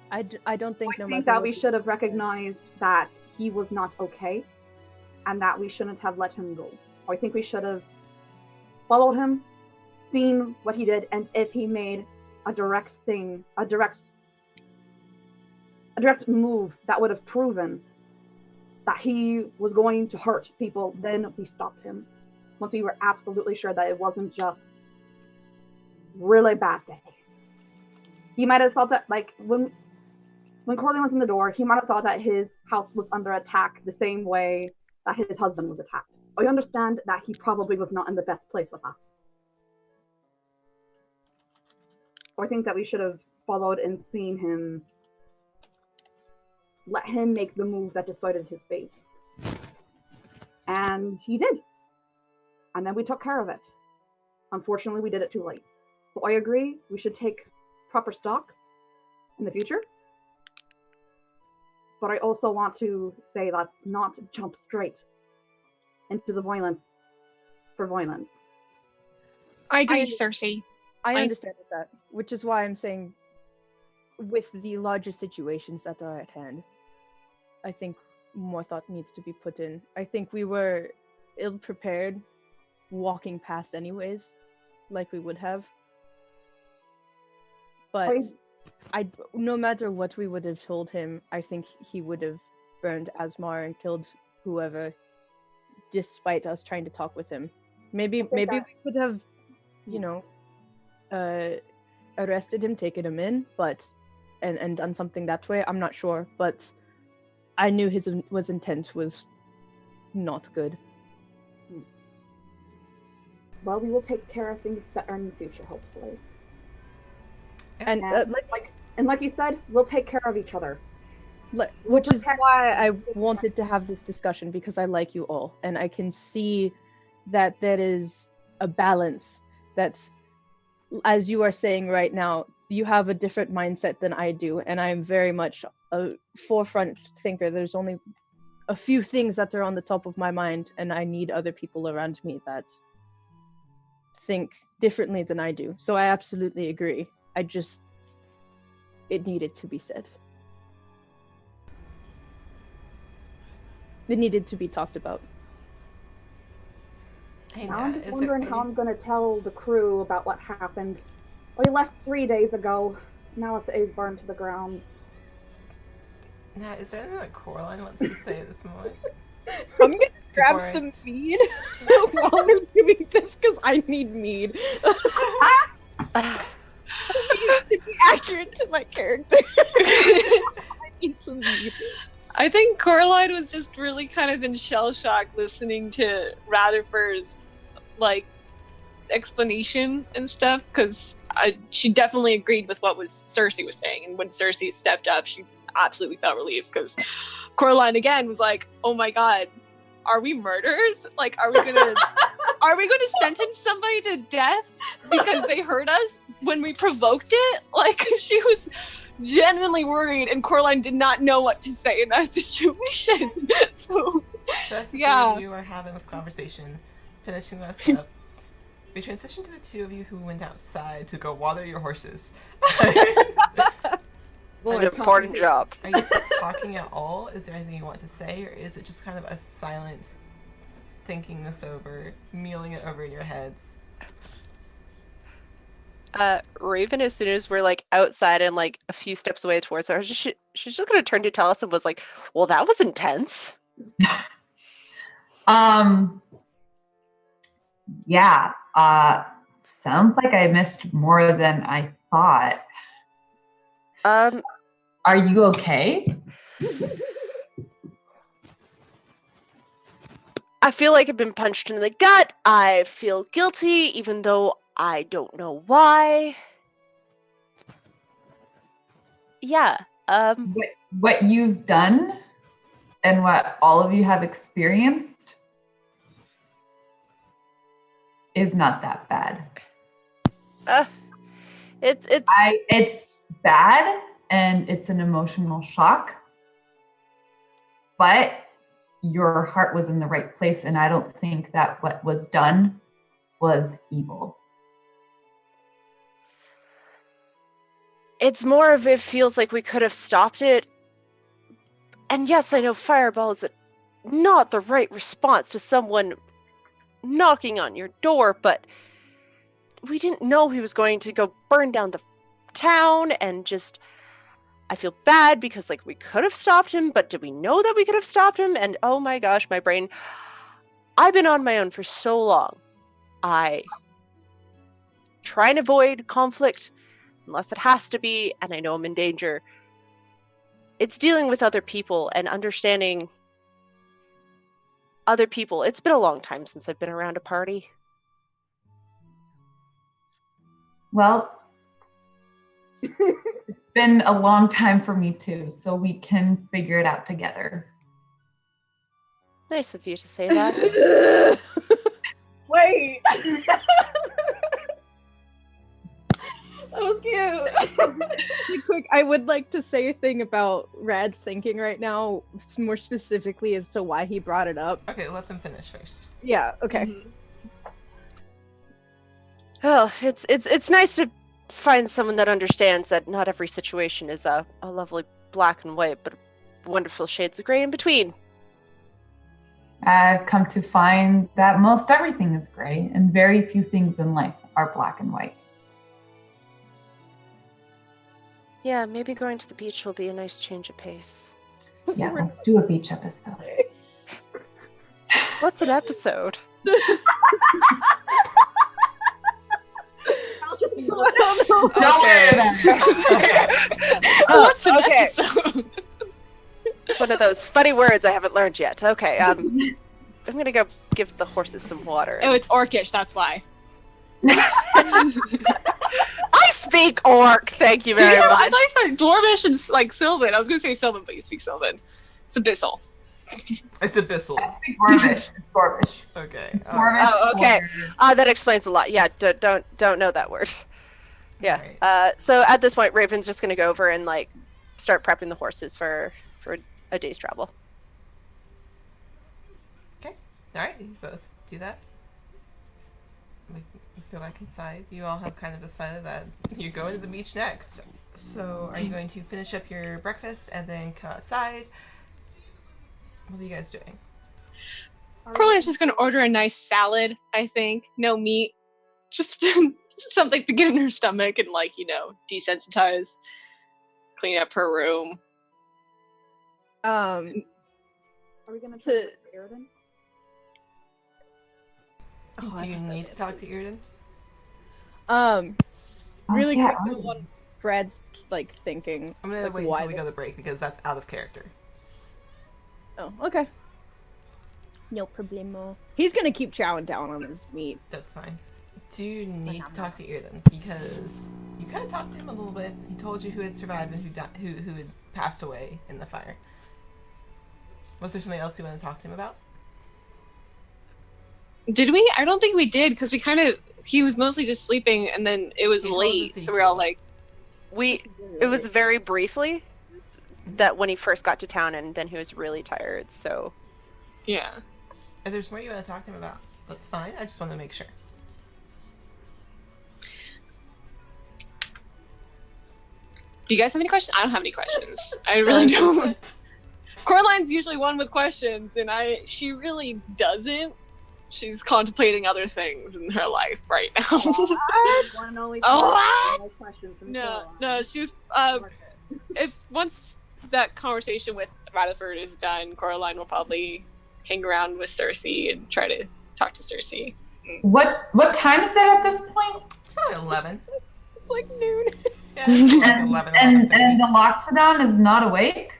I don't think I think that we should have recognized that he was not okay and that we shouldn't have let him go. I think we should have followed him, seen what he did, and if he made a direct move that would have proven that he was going to hurt people, then we stopped him. Once we were absolutely sure that it wasn't just really bad day. He might have thought that, like, when Corley was in the door, he might have thought that his house was under attack the same way that his husband was attacked. I understand that he probably was not in the best place with us. So I think that we should have followed and seen him, let him make the move that decided his fate. And he did. And then we took care of it. Unfortunately, we did it too late. So I agree, we should take proper stock in the future. But I also want to say let's not jump straight into the violence for violence. I agree, Cersei. I understand that, which is why I'm saying with the larger situations that are at hand, I think more thought needs to be put in. I think we were ill-prepared walking past anyways, like we would have. But no matter what we would have told him, I think he would have burned Asmar and killed whoever, despite us trying to talk with him. Maybe we could have, arrested him, taken him in, but and done something that way. I'm not sure, but I knew his intent was not good. Well, we will take care of things better in the future, hopefully. And like you said, we'll take care of each other. Which is why I wanted to have this discussion, because I like you all, and I can see that there is a balance that, as you are saying right now, you have a different mindset than I do, and I'm very much a forefront thinker. There's only a few things that are on the top of my mind, and I need other people around me that think differently than I do. So I absolutely agree. It needed to be said. It needed to be talked about. Hey, now I'm just wondering how I'm going to tell the crew about what happened. We left 3 days ago. Now it's burned to the ground. Now, is there anything that Coraline wants to say at this moment? I'm going to grab some mead while we're doing this, because I need mead. I need to be accurate to my character. I need some mead. I think Coraline was just really kind of in shell shock listening to Rutherford's explanation and stuff, because she definitely agreed with what Cersei was saying, and when Cersei stepped up, she absolutely felt relieved, because Coraline again was like, "Oh my god, are we murderers? Are we gonna sentence somebody to death because they hurt us when we provoked it?" She was genuinely worried, and Coraline did not know what to say in that situation. So as the two of you are having this conversation, finishing this up, we transition to the two of you who went outside to go water your horses. It's an important job. Are you talking at all? Is there anything you want to say, or is it just kind of a silent thinking this over, mulling it over in your heads? Raven, as soon as we're outside and a few steps away towards her, she's just gonna turn to tell us and was like, "Well, that was intense." Yeah. Sounds like I missed more than I thought. Are you okay? I feel like I've been punched in the gut. I feel guilty, even though I don't know why. Yeah. What you've done and what all of you have experienced is not that bad. It's bad, and it's an emotional shock. But your heart was in the right place, and I don't think that what was done was evil. It's more of it feels like we could have stopped it. And yes, I know fireball is not the right response to someone knocking on your door, but we didn't know he was going to go burn down the town, and just I feel bad because we could have stopped him, but did we know that we could have stopped him? And oh my gosh, my brain, I've been on my own for so long. I try and avoid conflict unless it has to be, and I know I'm in danger. It's dealing with other people and understanding other people. It's been a long time since I've been around a party. Well, it's been a long time for me too, so we can figure it out together. Nice of you to say that. Wait! That was cute. Quick, I would like to say a thing about Rad's thinking right now, more specifically as to why he brought it up. Okay, let them finish first. Yeah, okay. Mm-hmm. Well, it's nice to find someone that understands that not every situation is a lovely black and white, but wonderful shades of gray in between. I've come to find that most everything is gray, and very few things in life are black and white. Yeah, maybe going to the beach will be a nice change of pace. Yeah, let's do a beach episode. What's an episode? Don't worry about it. What's an okay. episode? One of those funny words I haven't learned yet. Okay, I'm gonna go give the horses some water. Oh, it's Orcish, that's why. I speak Orc. Thank you very much. I thought you said Dwarvish and like Sylvan. I was gonna say Sylvan, but you speak Sylvan. It's Abyssal. It's Abyssal. I speak Dwarvish. It's Dwarvish. Okay. It's Dwarvish. Oh, okay. That explains a lot. Yeah, don't know that word. Yeah. Right. So at this point, Raven's just gonna go over and like start prepping the horses for a day's travel. Okay. All right. You both do that. We go back inside. You all have kind of decided that you're going to the beach next. So are you going to finish up your breakfast and then come outside? What are you guys doing? Coraline's just gonna order a nice salad, I think. No meat. Just something to get in her stomach and like, desensitize. Clean up her room. Are we gonna try to Iriden? Do you need to talk to Iriden? Really yeah, quick one. Brad's like thinking. I'm gonna like, wait why until we go to break because that's out of character. Oh, okay. No problemo. He's gonna keep chowing down on his meat. That's fine. Do you need to talk to Iriden? Because you kind of talked to him a little bit. He told you who had survived and who had passed away in the fire. Was there something else you want to talk to him about? Did we? I don't think we did because he was mostly just sleeping and then it was He told late, us so we were all like, It was very briefly that when he first got to town, and then he was really tired. So yeah. If there's more you want to talk to him about, that's fine. I just want to make sure. Do you guys have any questions? I don't have any questions. I really don't. Coraline's usually one with questions, and she really doesn't. She's contemplating other things in her life right now. One and only questions from No, she was. If once that conversation with Rutherford is done, Coraline will probably hang around with Cersei and try to talk to Cersei. What time is it at this point? It's probably 11. It's like noon. Yeah, it's like 11, And 11:30. the Loxodon is not awake?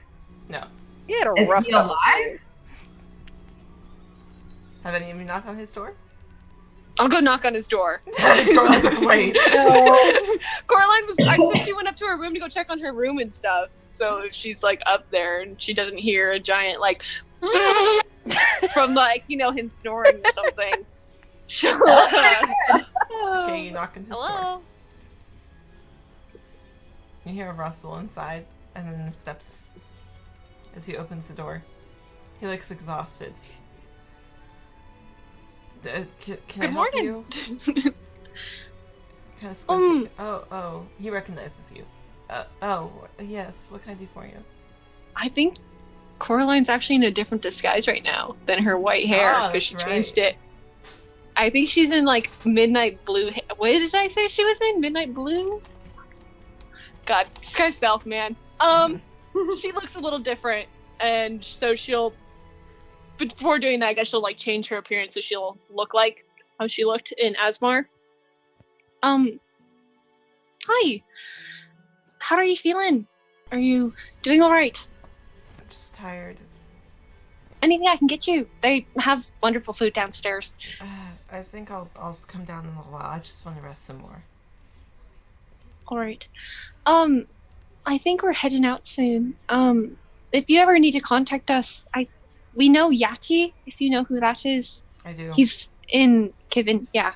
No. he had a Is rough he couple alive? days. Have any of you knocked on his door? I'll go knock on his door. Coraline's like, wait. Coraline I said she went up to her room to go check on her room and stuff. So if she's like up there and she doesn't hear a giant like from like, him snoring or something. She'll Okay, you knock on his door. hello? You hear a rustle inside, and then the steps as he opens the door. He looks exhausted. Can I Good help morning. you? Kind of squints. Oh, he recognizes you. Yes. What can I do for you? I think Coraline's actually in a different disguise right now than her white hair Ah, because she that's changed right. it. I think she's in like midnight blue. What did I say she was in? Midnight blue? God, Sky Stealth, man. She looks a little different, and so she'll. But before doing that, I guess she'll like change her appearance so she'll look like how she looked in Asmar. Hi. How are you feeling? Are you doing all right? I'm just tired. Anything I can get you? They have wonderful food downstairs. I think I'll come down in a little while. I just want to rest some more. All right. I think we're heading out soon. If you ever need to contact us, we know Yati, if you know who that is. I do. He's in Kivin, yeah.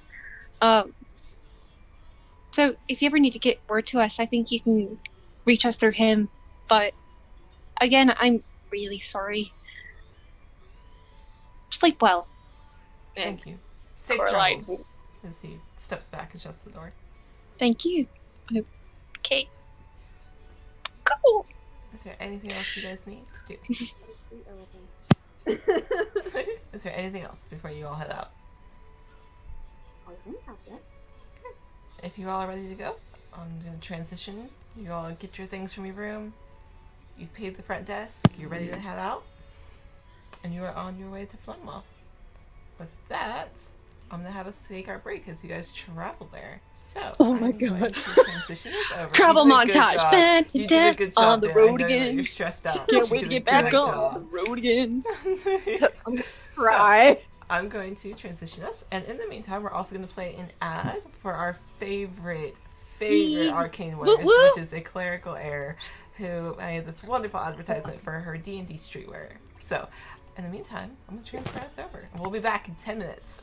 So if you ever need to get word to us, I think you can reach us through him. But again, I'm really sorry. Sleep well. Thank you. Safe Coraline. travels. As he steps back and shuts the door. Thank you. Okay. Cool. Is there anything else you guys need to do? Is there anything else before you all head out? I think that's it. If you all are ready to go, I'm going to transition. You all get your things from your room. You've paid the front desk. You're ready to head out, and you are on your way to Flungwell. With that, I'm gonna have us take our break as you guys travel there. So Oh my I'm going God. to transition this over. Travel You did a good montage. job. Bad to You did a death good on job, the Dan. road I know that again. you're stressed out. Can't but wait you to did get a back good on the road again. job. Try. I'm going to transition us, and in the meantime, we're also going to play an ad for our favorite arcane Woo wearers, woo. which is a clerical heir who made this wonderful advertisement for her D&D streetwear. So, in the meantime, I'm going to transfer us over, and we'll be back in 10 minutes.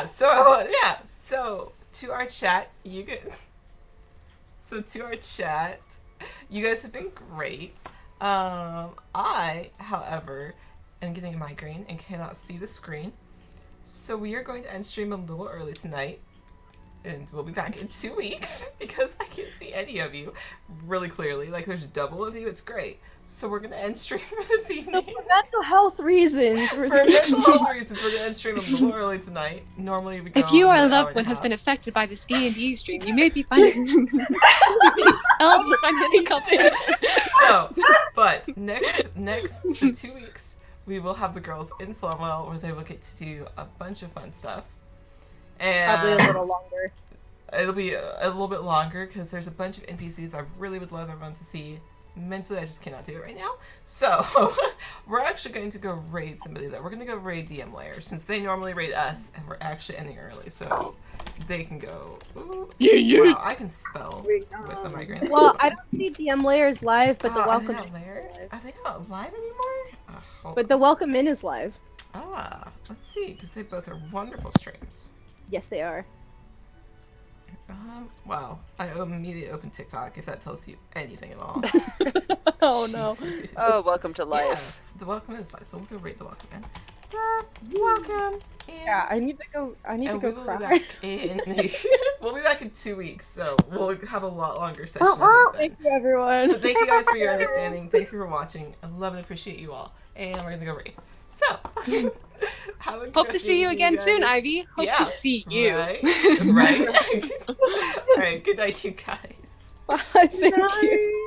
So to our chat, you guys have been great. I, however, am getting a migraine and cannot see the screen. So we are going to end stream a little early tonight. And we'll be back in 2 weeks because I can't see any of you really clearly. Like, there's double of you. It's great. So we're going to end stream for this evening. So for mental health reasons. For mental health reasons, we're going to end stream a little early tonight. Normally we go If you on are a an hour loved and one a who's half. been affected by this D&D stream, you may be finding help or find any company. So, but next so 2 weeks, we will have the girls in Flowwell where they will get to do a bunch of fun stuff. And Probably a little longer. It'll be a little bit longer because there's a bunch of NPCs I really would love everyone to see. Mentally, I just cannot do it right now. So, we're actually going to go raid somebody though. We're going to go raid DM Lair since they normally raid us and we're actually ending early. So, they can go. Ooh, wow, I can spell with a migraine. Well, I don't see DM layers live, but the welcome Are they not live? Are they not live anymore? But the welcome in is live. Let's see, because they both are wonderful streams. Yes, they are. Wow. I immediately opened TikTok, if that tells you anything at all. Oh, no. Jesus. Oh, welcome to life. Yes, the welcome is live, so we'll go rate the welcome in. The welcome in. Yeah, I need to go cry. Be back in, we'll be back in 2 weeks, so we'll have a lot longer session. I think, then. Thank you, everyone. But thank you guys for your understanding. Thank you for watching. I love and appreciate you all. And we're gonna go raid. So, have a good Hope to rest of see your you evening, again soon, guys. Ivy. Hope Yeah, to see you. Right? Right? Alright, good night, you guys. Bye, thank you.